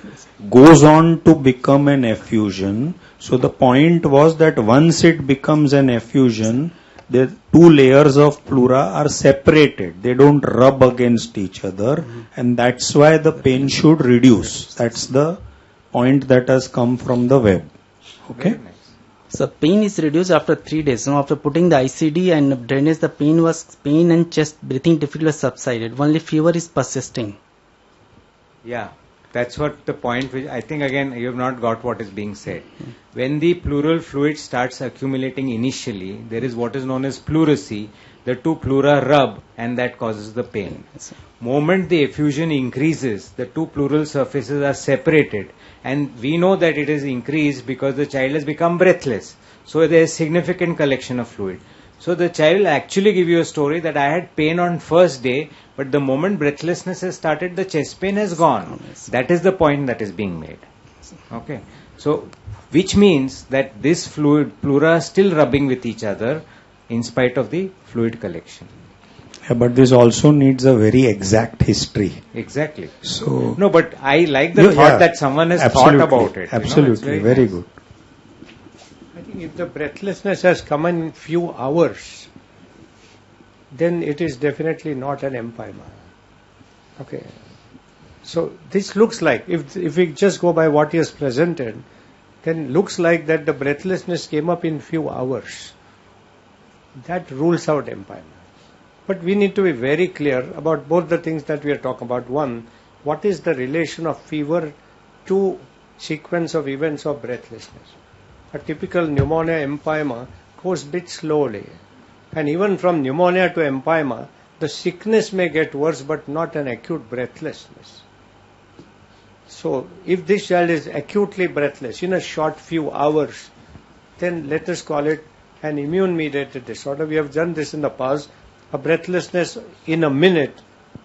goes on to become an effusion. So the point was that once it becomes an effusion, the two layers of pleura are separated. They don't rub against each other, and that's why the pain should reduce. That's the point that has come from the web. Okay? So pain is reduced after 3 days. So after putting the ICD and drainage, the pain and chest breathing difficulty subsided. Only fever is persisting. Yeah. That's what the point, which I think again you have not got what is being said. When the pleural fluid starts accumulating initially, there is what is known as pleurisy. The two pleura rub and that causes the pain. Moment the effusion increases, the two pleural surfaces are separated, and we know that it is increased because the child has become breathless. So there is significant collection of fluid. So the child will actually give you a story that I had pain on first day, but the moment breathlessness has started, the chest pain has gone. That is the point that is being made. Okay. So, which means that this fluid, pleura are still rubbing with each other in spite of the fluid collection. Yeah, but this also needs a very exact history. Exactly. So no, but I like the thought that someone has thought about it. Absolutely, very good. If the breathlessness has come in few hours, then it is definitely not an empyema. Okay. So this looks like, if we just go by what he has presented, then looks like that the breathlessness came up in few hours. That rules out empyema. But we need to be very clear about both the things that we are talking about. One, what is the relation of fever to sequence of events of breathlessness? A typical pneumonia empyema goes a bit slowly. And even from pneumonia to empyema, the sickness may get worse but not an acute breathlessness. So if this child is acutely breathless in a short few hours, then let us call it an immune-mediated disorder. We have done this in the past. A breathlessness in a minute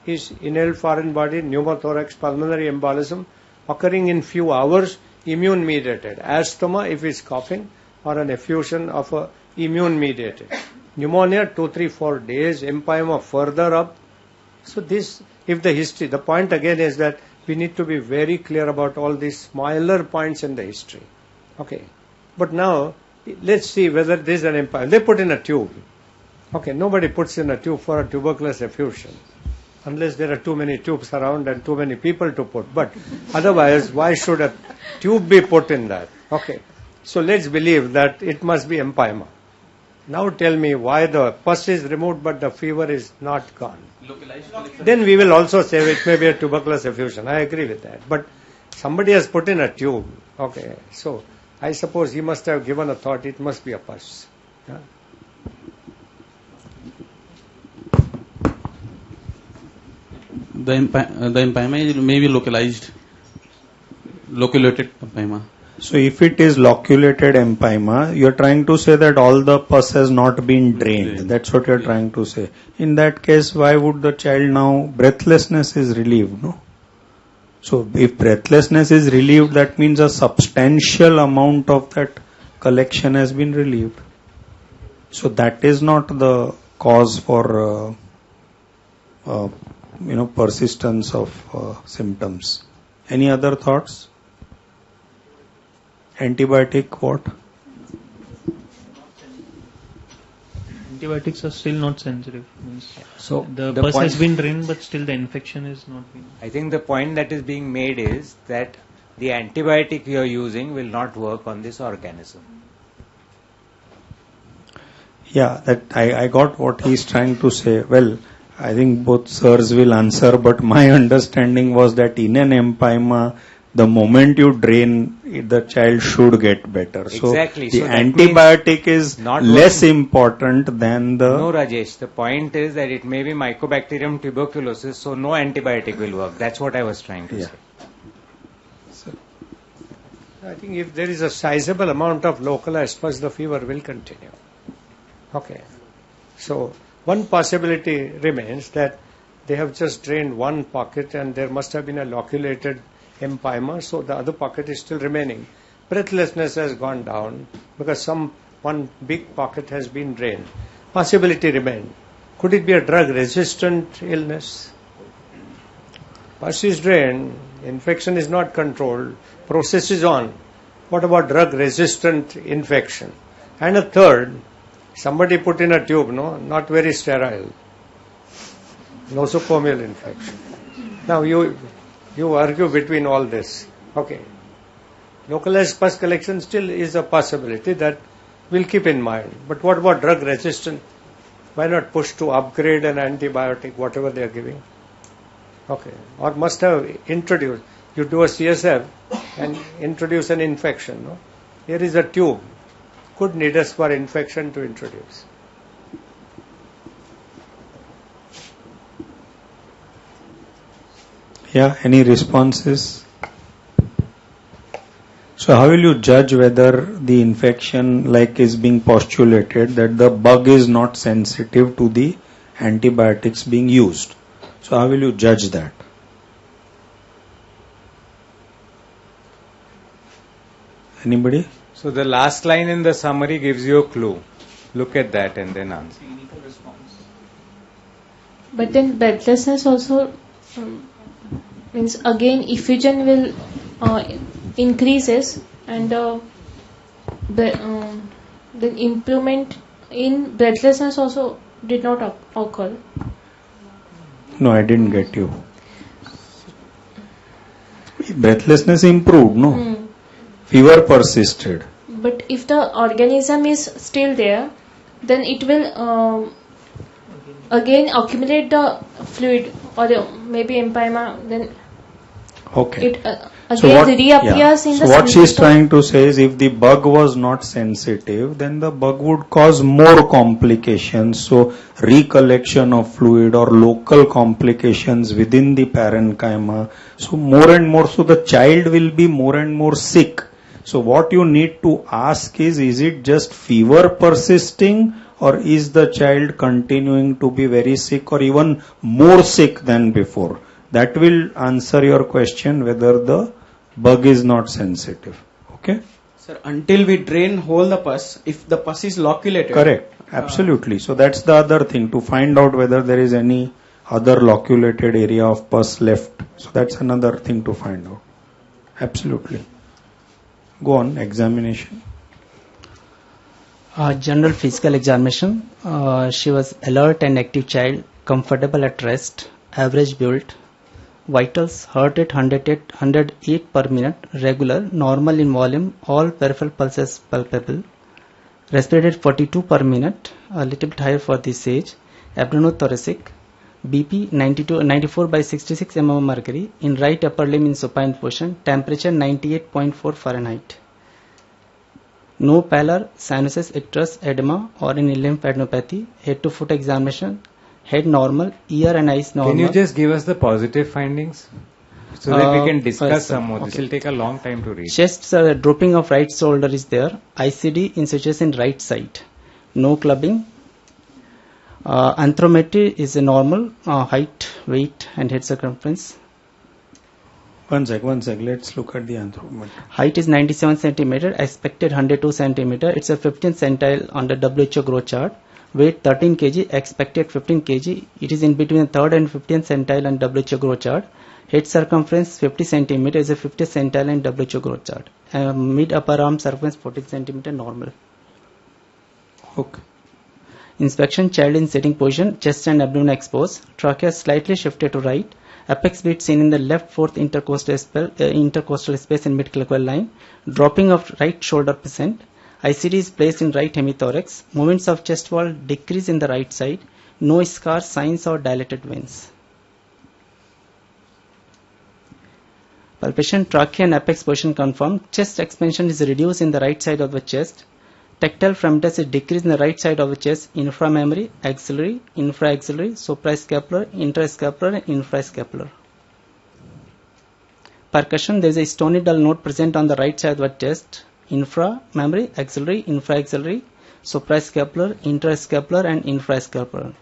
is inhaled foreign body, pneumothorax, pulmonary embolism, occurring in few hours, immune-mediated. Asthma if it's coughing, or an effusion of a immune-mediated. Pneumonia 2, 3, 4 days, empyema further up. So this, if the history, the point again is that we need to be very clear about all these smaller points in the history. Okay. But now, let's see whether this is an empyema. They put in a tube. Okay, nobody puts in a tube for a tuberculous effusion, unless there are too many tubes around and too many people to put. But otherwise, why should a tube be put in that? Okay, so let's believe that it must be empyema. Now tell me why the pus is removed but the fever is not gone. Then we will also say it may be a tuberculous effusion. I agree with that. But somebody has put in a tube. Okay, so I suppose he must have given a thought it must be a pus. Yeah? The empyema may be loculated empyema. So if it is loculated empyema, you are trying to say that all the pus has not been drained. That's what you are trying to say. In that case, why would the child now, breathlessness is relieved, no? So if breathlessness is relieved, that means a substantial amount of that collection has been relieved. So that is not the cause for persistence of symptoms. Any other thoughts? Antibiotic what? Antibiotics are still not sensitive. So the the pus point- has been drained, but still the infection is not been. I think the point that is being made is that the antibiotic you are using will not work on this organism. Yeah, that I got what he's trying to say. Well, I think both sirs will answer, but my understanding was that in an empyema, the moment you drain, the child should get better. Exactly. So the So that antibiotic is not less working. important than the... No, Rajesh, the point is that it may be Mycobacterium tuberculosis, so no antibiotic will work. That's what I was trying to say. I think if there is a sizable amount of localized pus, the fever will continue. Okay. So one possibility remains that they have just drained one pocket and there must have been a loculated empyema, so the other pocket is still remaining. Breathlessness has gone down because one big pocket has been drained. Possibility remains. Could it be a drug-resistant illness? Pus is drained, infection is not controlled, process is on. What about drug-resistant infection? And a third, somebody put in a tube, no, not very sterile, nosocomial infection. Now you argue between all this. Okay. Localized pus collection still is a possibility that we'll keep in mind. But what about drug resistant? Why not push to upgrade an antibiotic, whatever they are giving? Okay. Or must have introduced. You do a CSF and introduce an infection. No? Here is a tube. Could need us for infection to introduce. Yeah, any responses? So how will you judge whether the infection, like is being postulated, that the bug is not sensitive to the antibiotics being used? So how will you judge that? Anybody? So the last line in the summary gives you a clue. Look at that and then answer. But then breathlessness also means again effusion will increases and then improvement in breathlessness also did not occur. No, I didn't get you. Breathlessness improved, no? Fever persisted. But if the organism is still there, then it will again accumulate the fluid or maybe empyema, then Okay. it again reappears in the So what she is symptom. trying to say is if the bug was not sensitive, then the bug would cause more complications. So recollection of fluid or local complications within the parenchyma. So more and more, so the child will be more and more sick. So what you need to ask is it just fever persisting, or is the child continuing to be very sick or even more sick than before? That will answer your question whether the bug is not sensitive. Okay? Sir, until we drain whole the pus, if the pus is loculated. Correct. Absolutely. So that's the other thing, to find out whether there is any other loculated area of pus left. So that's another thing to find out. Absolutely. Go on, examination. General physical examination. She was alert and active child, comfortable at rest, average build. Vitals, heart rate 108 per minute, regular, normal in volume, all peripheral pulses palpable. Respiratory 42 per minute, a little bit higher for this age. Abdominothoracic, BP 94 by 66 mm mercury, in right upper limb in supine position, temperature 98.4 Fahrenheit. No pallor, sinuses, icterus, edema or any lymphadenopathy. Head to foot examination. Head normal, ear and eyes normal. Can you just give us the positive findings so that we can discuss yes, some more? okay. This will take a long time to read. Chest dropping of right shoulder is there. ICD in situation right side. No clubbing. Anthrometry is a normal. Height, weight and head circumference. One sec. Let's look at the anthrometry. Height is 97 centimeter. Expected 102 centimeter. It's a 15th centile on the WHO growth chart. Weight 13 kg, expected 15 kg. It is in between the 3rd and 15th centile and WHO growth chart. Head circumference 50 centimeter is a 50th centile and WHO growth chart. Mid upper arm circumference 40 centimeter normal. Okay. Inspection, child in sitting position, chest and abdomen exposed. Trachea slightly shifted to right. Apex beat seen in the left fourth intercostal space in mid-clavicle line. Dropping of right shoulder percent. ICD is placed in right hemithorax. Movements of chest wall decrease in the right side. No scars, signs or dilated veins. Palpation, trachea and apex position confirmed. Chest expansion is reduced in the right side of the chest. Tactile fremptus is decreased in the right side of the chest. Inframammary, axillary, infraaxillary, suprascapular, intrascapular and infrascapular. Percussion, there is a stony dull node present on the right side of the chest. Inframammary, axillary, infraaxillary, suprascapular, intrascapular and infrascapular.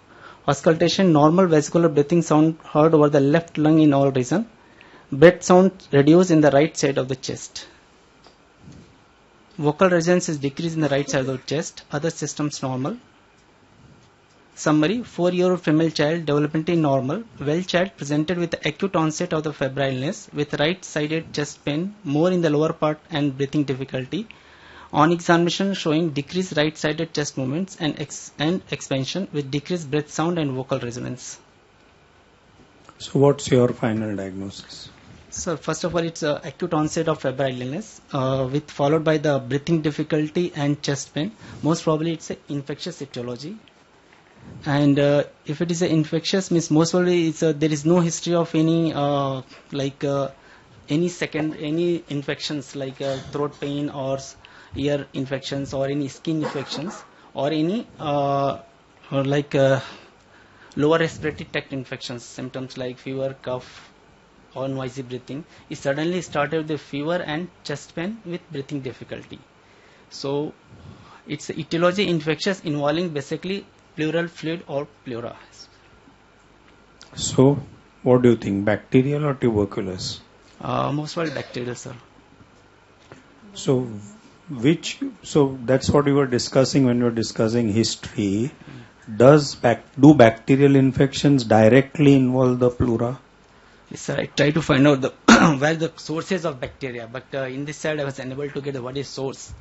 Auscultation, normal vesicular breathing sound heard over the left lung in all regions. Breath sound reduced in the right side of the chest. Vocal resonance is decreased in the right side of the chest. Other systems normal. Summary, 4-year-old female child, developmentally normal. Well child presented with acute onset of the febrile illness with right-sided chest pain, more in the lower part and breathing difficulty. On examination showing decreased right-sided chest movements and expansion with decreased breath sound and vocal resonance. So what's your final diagnosis? So first of all, it's acute onset of febrile illness with followed by the breathing difficulty and chest pain. Most probably it's an infectious etiology. And if it is an infectious, means most probably it's there is no history of any any infections like throat pain or ear infections or any skin infections or any lower respiratory tract infections, symptoms like fever, cough or noisy breathing. It suddenly started with fever and chest pain with breathing difficulty. So it's etiology infectious involving basically pleural fluid or pleura. So what do you think, bacterial or tuberculous? Most probably bacterial, sir. So that's what we were discussing when we were discussing history. Do bacterial infections directly involve the pleura? Yes, sir. I tried to find out where the sources of bacteria, but in this side I was unable to get what is source.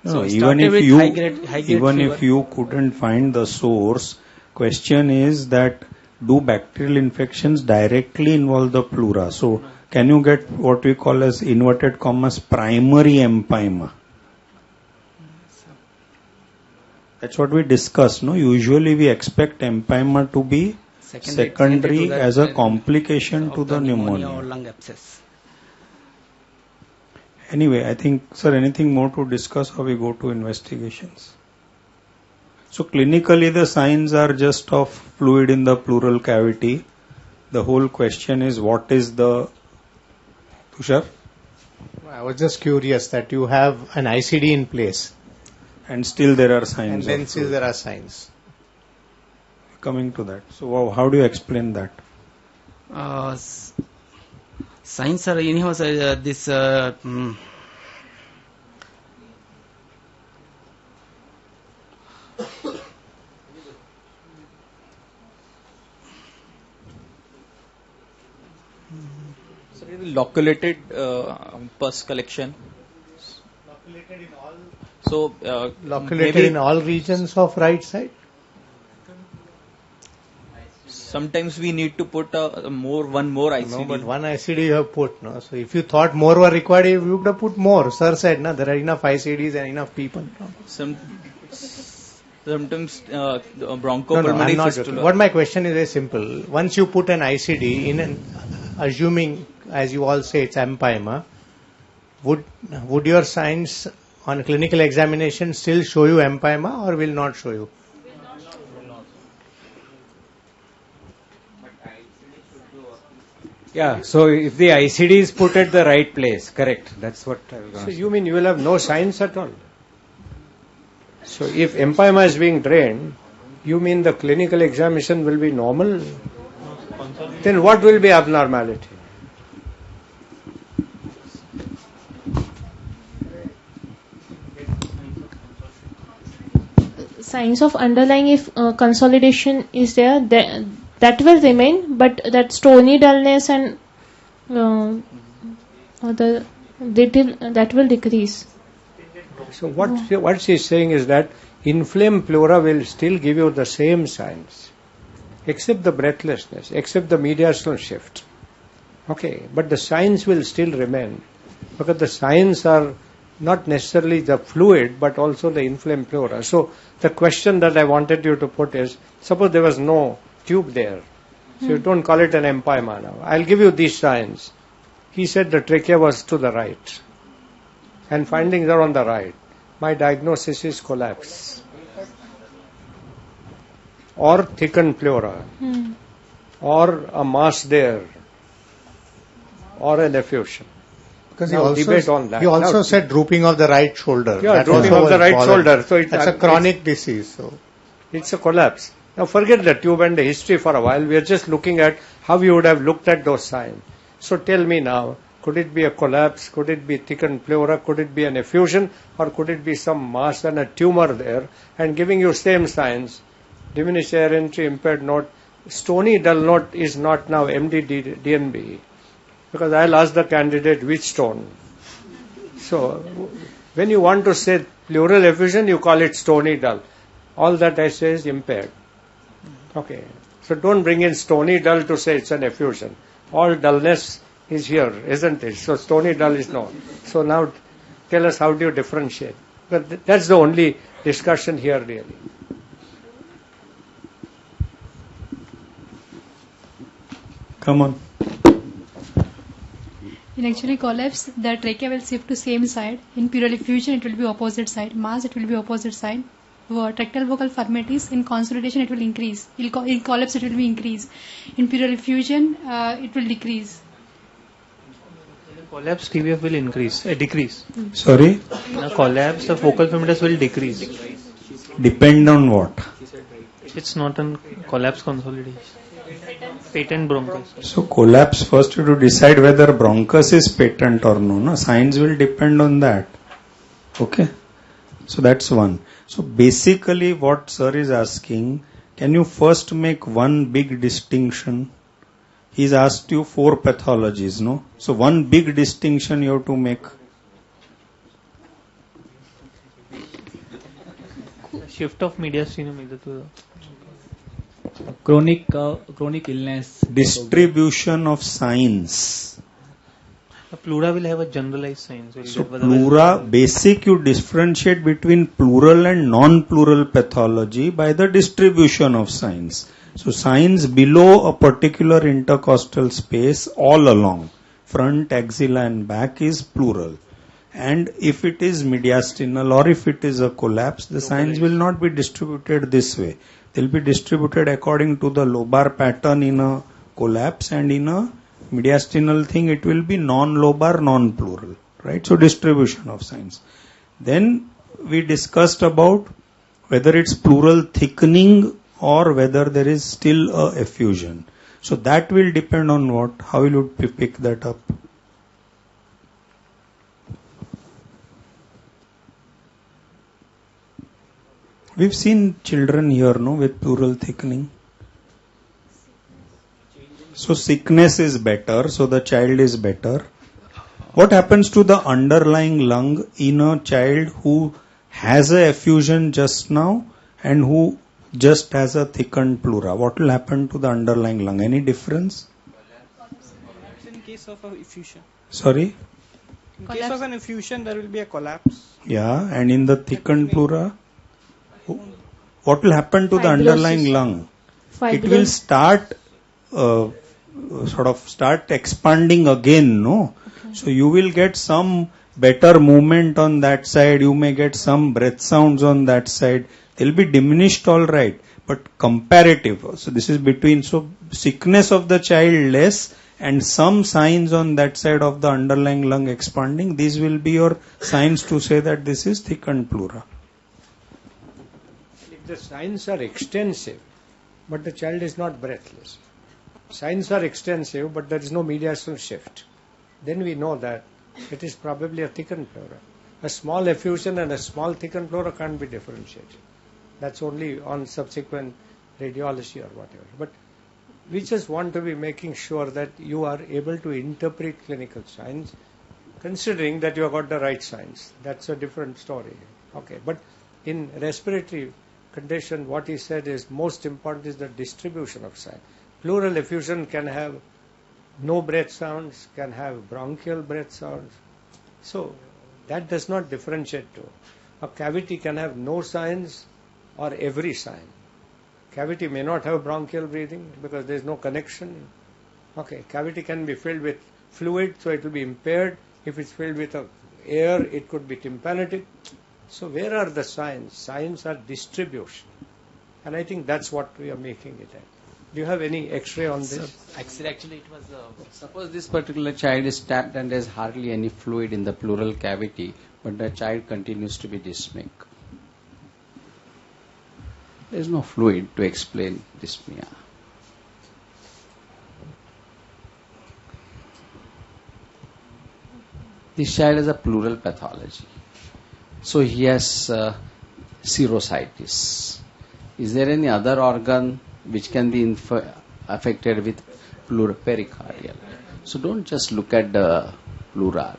No, it even started if with you high-grade even fever. if you couldn't find the source, question is that do bacterial infections directly involve the pleura? So can you get what we call as inverted commas primary empyema? That's what we discussed. No, usually we expect empyema to be secondary to that as a complication to of the or pneumonia. lung abscess. Anyway, I think, sir, anything more to discuss or we go to investigations? So clinically the signs are just of fluid in the pleural cavity. The whole question is what is the... Tushar? I was just curious that you have an ICD in place. And still there are signs. And then of still fluid. there are signs. Coming to that. So how do you explain that? Signs are anyhow this So loculated pus collection. So Loculated maybe in all regions of right side? sometimes we need to put one more ICD. No, but one ICD you have put. No? So if you thought more were required, you would have put more. Sir said, no, there are enough ICDs and enough people. Sometimes No, bronchopulmonary I'm not fistula. joking. What my question is very simple. Once you put an ICD in an, assuming, as you all say, it's empyema, would your signs on clinical examination still show you empyema or will not show you? Yeah, so if the ICD is put at the right place, correct, that's what I was So asking. you mean you will have no signs at all? So if empyema is being drained, you mean the clinical examination will be normal? Then what will be abnormality? Signs of underlying, if consolidation is there, that will remain, but that stony dullness and that will decrease. So what she is saying is that inflamed pleura will still give you the same signs, except the breathlessness, except the mediastinal shift. Okay, but the signs will still remain, because the signs are not necessarily the fluid, but also the inflamed pleura. So the question that I wanted you to put is, suppose there was no tube there, so you don't call it an empyema now. I'll give you these signs. He said the trachea was to the right, and findings are on the right. My diagnosis is collapse, or thickened pleura, or a mass there, or an effusion. Because Now debate on that. he also Now- said drooping of the right shoulder. Yeah, That drooping also of the was right bothered. shoulder. So That's a chronic disease. So It's a collapse. Now forget the tube and the history for a while. We are just looking at how you would have looked at those signs. So tell me now, could it be a collapse? Could it be thickened pleura? Could it be an effusion? Or could it be some mass and a tumor there and giving you same signs? Diminished air entry, impaired note. Stony dull note is not now MD DNB. Because I'll ask the candidate which stone. So when you want to say pleural effusion, you call it stony dull. All that I say is impaired. Okay. So don't bring in stony dull to say it's an effusion. All dullness is here, isn't it? So stony dull is not. So now tell us, how do you differentiate? But that's the only discussion here really. Come on. In actually collapse, the trachea will shift to same side. In pleural effusion, it will be opposite side. Mass, it will be opposite side. Tractal vocal firmities, in consolidation, it will increase. In collapse, it will be increase. In pleural effusion, it will decrease. Collapse, TVF will decrease. Sorry? In a collapse, the focal firmitus will decrease. Depend on what? It's not a collapse consolidation. Patent bronchus. So collapse, first you have to decide whether bronchus is patent or no. No, signs will depend on that. Okay. So that's one. So basically what sir is asking, can you first make one big distinction? He's asked you 4 pathologies, no? So one big distinction you have to make. shift of mediastinum either to chronic illness. Distribution of signs. the pleura will have a generalized sign. So pleura, basic you differentiate between plural and non-plural pathology by the distribution of signs. So signs below a particular intercostal space all along, front, axilla and back is plural. And if it is mediastinal or if it is a collapse, the signs will not be distributed this way. They will be distributed according to the lobar pattern in a collapse, and in a mediastinal thing it will be non-lobar, non-plural. Right? So distribution of signs. Then we discussed about whether it's pleural thickening or whether there is still a effusion. So that will depend on what? How will you pick that up? We've seen children here, no, with pleural thickening. So sickness is better, so the child is better. What happens to the underlying lung in a child who has a effusion just now and who just has a thickened pleura? What will happen to the underlying lung? Any difference? In case of a effusion. Sorry? In case of an effusion, there will be a collapse. Yeah, and in the thickened pleura? What will happen to the underlying lung? It will start start expanding again, no? Okay. So you will get some better movement on that side, you may get some breath sounds on that side. They'll be diminished, all right, but comparative. So this is between, so sickness of the child less and some signs on that side of the underlying lung expanding. These will be your signs to say that this is thickened pleura. The signs are extensive, but the child is not breathless. Signs are extensive, but there is no mediastinal shift. Then we know that it is probably a thickened pleura. A small effusion and a small thickened pleura can't be differentiated. That's only on subsequent radiology or whatever. But we just want to be making sure that you are able to interpret clinical signs, considering that you have got the right signs. That's a different story. Okay, but in respiratory condition, what he said is most important is the distribution of sign. Pleural effusion can have no breath sounds, can have bronchial breath sounds. So that does not differentiate to. A cavity can have no signs or every sign. Cavity may not have bronchial breathing because there is no connection. Okay, cavity can be filled with fluid, so it will be impaired. If it's filled with air, it could be tympanitic. So where are the signs? Signs are distribution. And I think that's what we are making it at. Do you have any X-ray on this? Actually, it was, suppose this particular child is tapped and there's hardly any fluid in the pleural cavity, but the child continues to be dyspneic. There is no fluid to explain dyspnea. This child has a pleural pathology. So he has serositis. Is there any other organ which can be affected with pericardial? So don't just look at the pleural.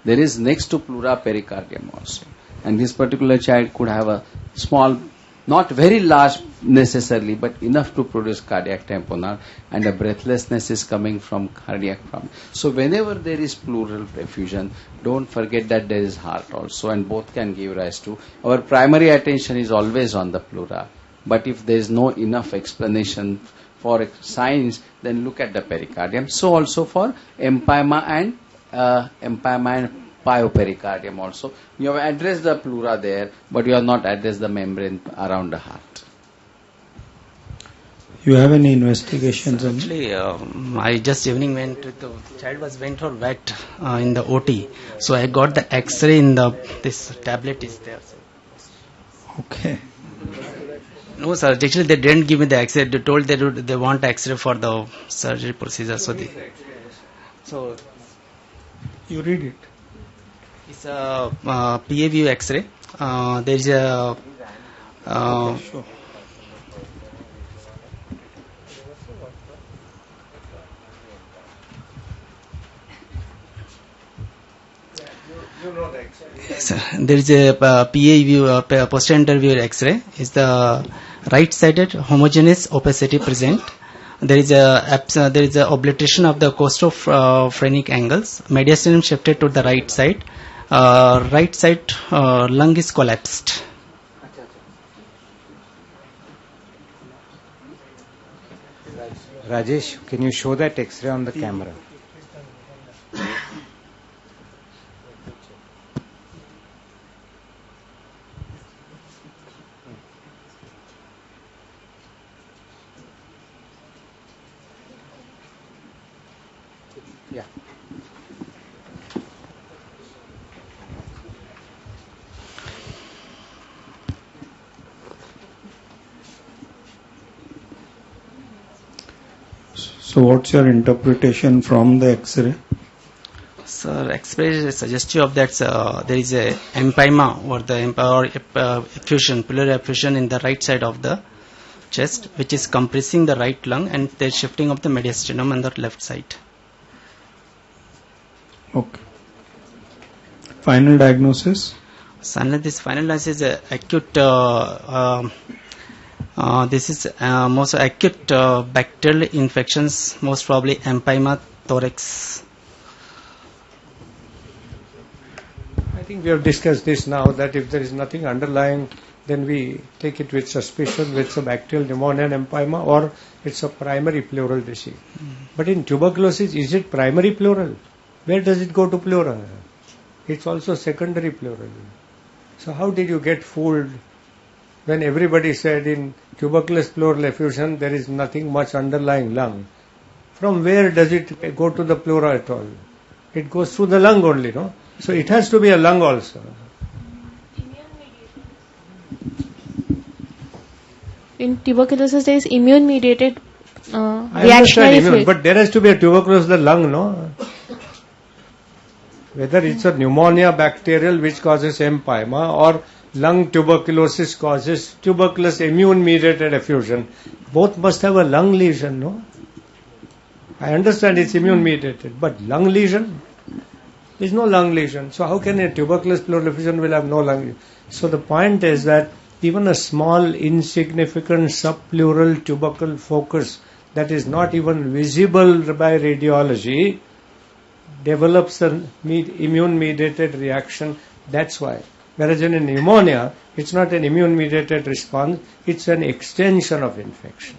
There is next to pleura pericardium also. And this particular child could have a small, not very large necessarily, but enough to produce cardiac tamponade, and the breathlessness is coming from cardiac problem. So whenever there is pleural effusion, don't forget that there is heart also, and both can give rise to. Our primary attention is always on the pleura, but if there is no enough explanation for signs, then look at the pericardium. So also for empyema and pyopericardium also. You have addressed the pleura there, but you have not addressed the membrane around the heart. You have any investigations on Actually, I just evening went, the child went for wet in the OT. So I got the X-ray in this tablet is there. Okay. No, sir. Actually, they didn't give me the X-ray. They told they want X-ray for the surgery procedure. So you read it. It's a PA-view X-ray. There is a sure. You know the X-ray. Yes, sir. There is a PA view, posterior view X-ray. Is the right-sided homogeneous opacity present? There is a obliteration of the costophrenic angles. Mediastinum shifted to the right side. Right side lung is collapsed. Rajesh, can you show that X-ray on the camera? Yeah. So what's your interpretation from the X-ray? Sir, X-ray is suggestive of that there is a empyema or effusion, pleural effusion in the right side of the chest, which is compressing the right lung, and the shifting of the mediastinum on the left side. Okay. Final diagnosis? This final diagnosis is acute. This is most acute bacterial infections, most probably empyema thorax. I think we have discussed this now, that if there is nothing underlying, then we take it with suspicion, with some bacterial pneumonia and empyema, or it's a primary pleural disease. But in tuberculosis, is it primary pleural? Where does it go to pleural? It's also secondary pleural. So how did you get fooled when everybody said in tuberculous pleural effusion there is nothing much underlying lung? From where does it go to the pleura at all? It goes through the lung only, no? So it has to be a lung also. In tuberculosis, there is immune-mediated I reactionary understand immune, fluid. but there has to be a tuberculosis the lung, no? Whether it's a pneumonia bacterial which causes empyema or lung tuberculosis causes tuberculous immune-mediated effusion, both must have a lung lesion, no? I understand it's immune-mediated, but lung lesion? There is no lung lesion. So how can a tuberculous pleural effusion will have no lung lesion? So the point is that even a small, insignificant subpleural tubercle focus that is not even visible by radiology develops an immune-mediated reaction. That's why. Whereas in a pneumonia, it's not an immune-mediated response, it's an extension of infection.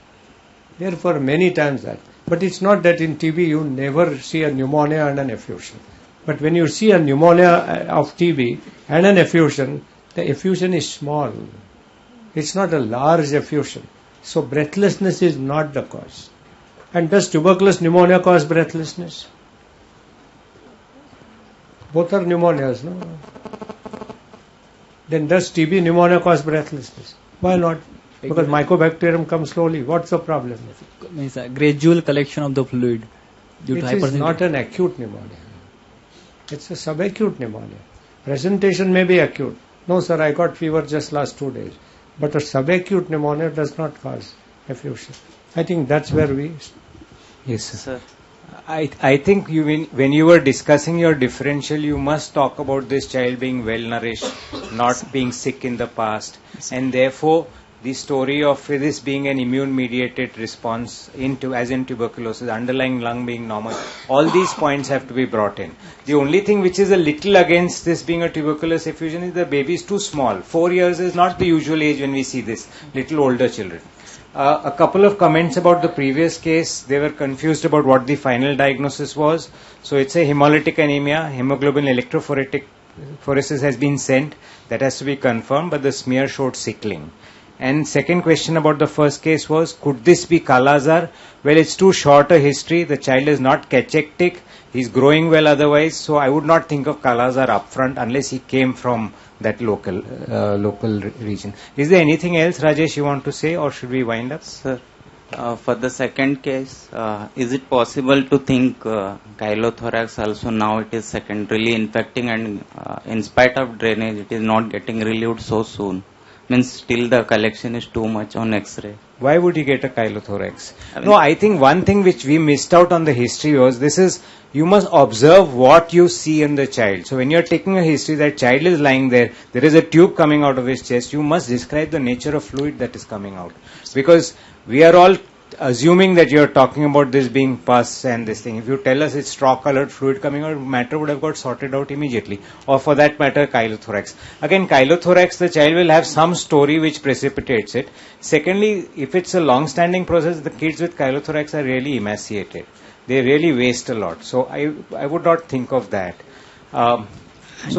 Therefore, many times that. But it's not that in TB you never see a pneumonia and an effusion. But when you see a pneumonia of TB and an effusion, the effusion is small. It's not a large effusion. So breathlessness is not the cause. And does tuberculous pneumonia cause breathlessness? Both are pneumonias, no? Then does TB pneumonia cause breathlessness? Why not? Because mycobacterium comes slowly. What's the problem? Means a gradual collection of the fluid due to It is not an acute pneumonia. It's a subacute pneumonia. Presentation may be acute. No, sir, I got fever just last 2 days. But a subacute pneumonia does not cause effusion. I think that's where we... Yes, sir. I think when you were discussing your differential, you must talk about this child being well nourished, not being sick in the past, and therefore the story of this being an immune-mediated response as in tuberculosis, underlying lung being normal, all these points have to be brought in. The only thing which is a little against this being a tuberculous effusion is the baby is too small. 4 years is not the usual age when we see this, little older children. A couple of comments about the previous case. They were confused about what the final diagnosis was. So it's a hemolytic anemia. Hemoglobin electrophoresis has been sent. That has to be confirmed, but the smear showed sickling. And second question about the first case was, could this be Kala-Azar? Well, it's too short a history. The child is not cachectic. He's growing well otherwise. So I would not think of Kala-Azar upfront unless he came from that local region. Is there anything else, Rajesh, you want to say, or should we wind up? Sir, for the second case, is it possible to think chylothorax also now it is secondarily infecting, and in spite of drainage it is not getting relieved so soon? Means still the collection is too much on X-ray. Why would he get a chylothorax? No, I think one thing which we missed out on the history was you must observe what you see in the child. So when you're taking a history, that child is lying there is a tube coming out of his chest, you must describe the nature of fluid that is coming out. Because we are all assuming that you're talking about this being pus and this thing. If you tell us it's straw-colored fluid coming out, matter would have got sorted out immediately. Or for that matter, chylothorax. Again, chylothorax, the child will have some story which precipitates it. Secondly, if it's a long-standing process, the kids with chylothorax are really emaciated. They really waste a lot. So I would not think of that. So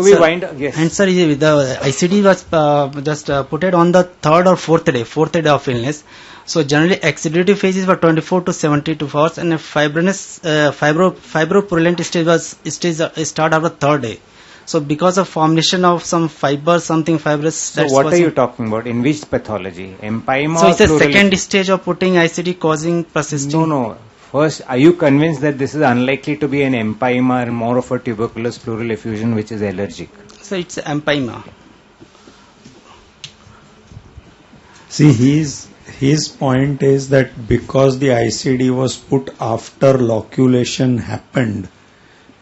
we wind up, yes. And sir, the ICD was just put it on the third or fourth day of illness. So generally exudative phases were 24 to 72 hours, and fibropurulent stage start after third day. So because of formation of some fiber, something fibrous. So what are you talking about? In which pathology? Empyema? So it's the second stage of putting ICD causing persisting. No. First, are you convinced that this is unlikely to be an empyema or more of a tuberculous pleural effusion which is allergic? So it's empyema. See, his point is that because the ICD was put after loculation happened,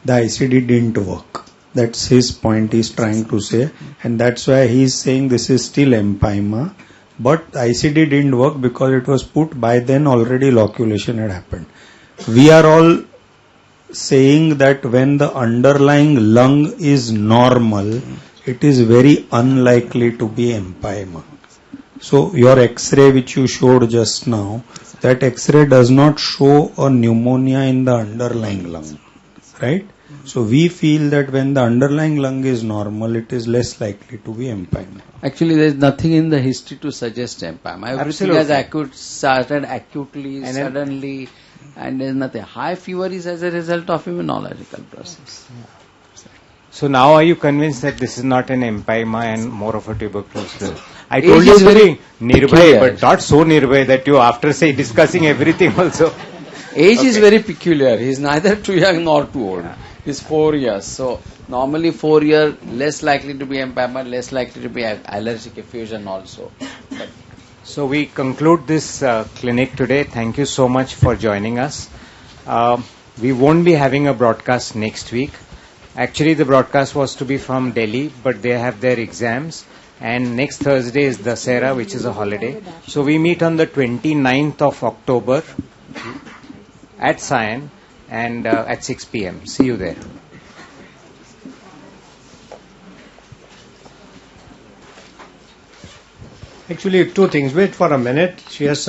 the ICD didn't work. That's his point he's trying to say. And that's why he's saying this is still empyema. But ICD didn't work because it was put by then already loculation had happened. We are all saying that when the underlying lung is normal, it is very unlikely to be empyema. So your X-ray which you showed just now, that X-ray does not show a pneumonia in the underlying lung, right? So we feel that when the underlying lung is normal, it is less likely to be empyema. Actually, there is nothing in the history to suggest empyema. Everything has started acutely, and suddenly, and there is nothing. High fever is as a result of immunological process. So now are you convinced that this is not an empyema and more of a tuberculosis? I told you very nirbhay, but not so nirbhay that you after discussing everything also. Age is very peculiar. He is neither too young nor too old. He is 4 years. So normally 4 years, less likely to be empyema, less likely to be allergic effusion also. But so we conclude this clinic today. Thank you so much for joining us. We won't be having a broadcast next week. Actually, the broadcast was to be from Delhi, but they have their exams. And next Thursday is Dasera, which is a holiday. So we meet on the 29th of October at Sion and at 6 p.m. See you there. Actually, two things. Wait for a minute. She has some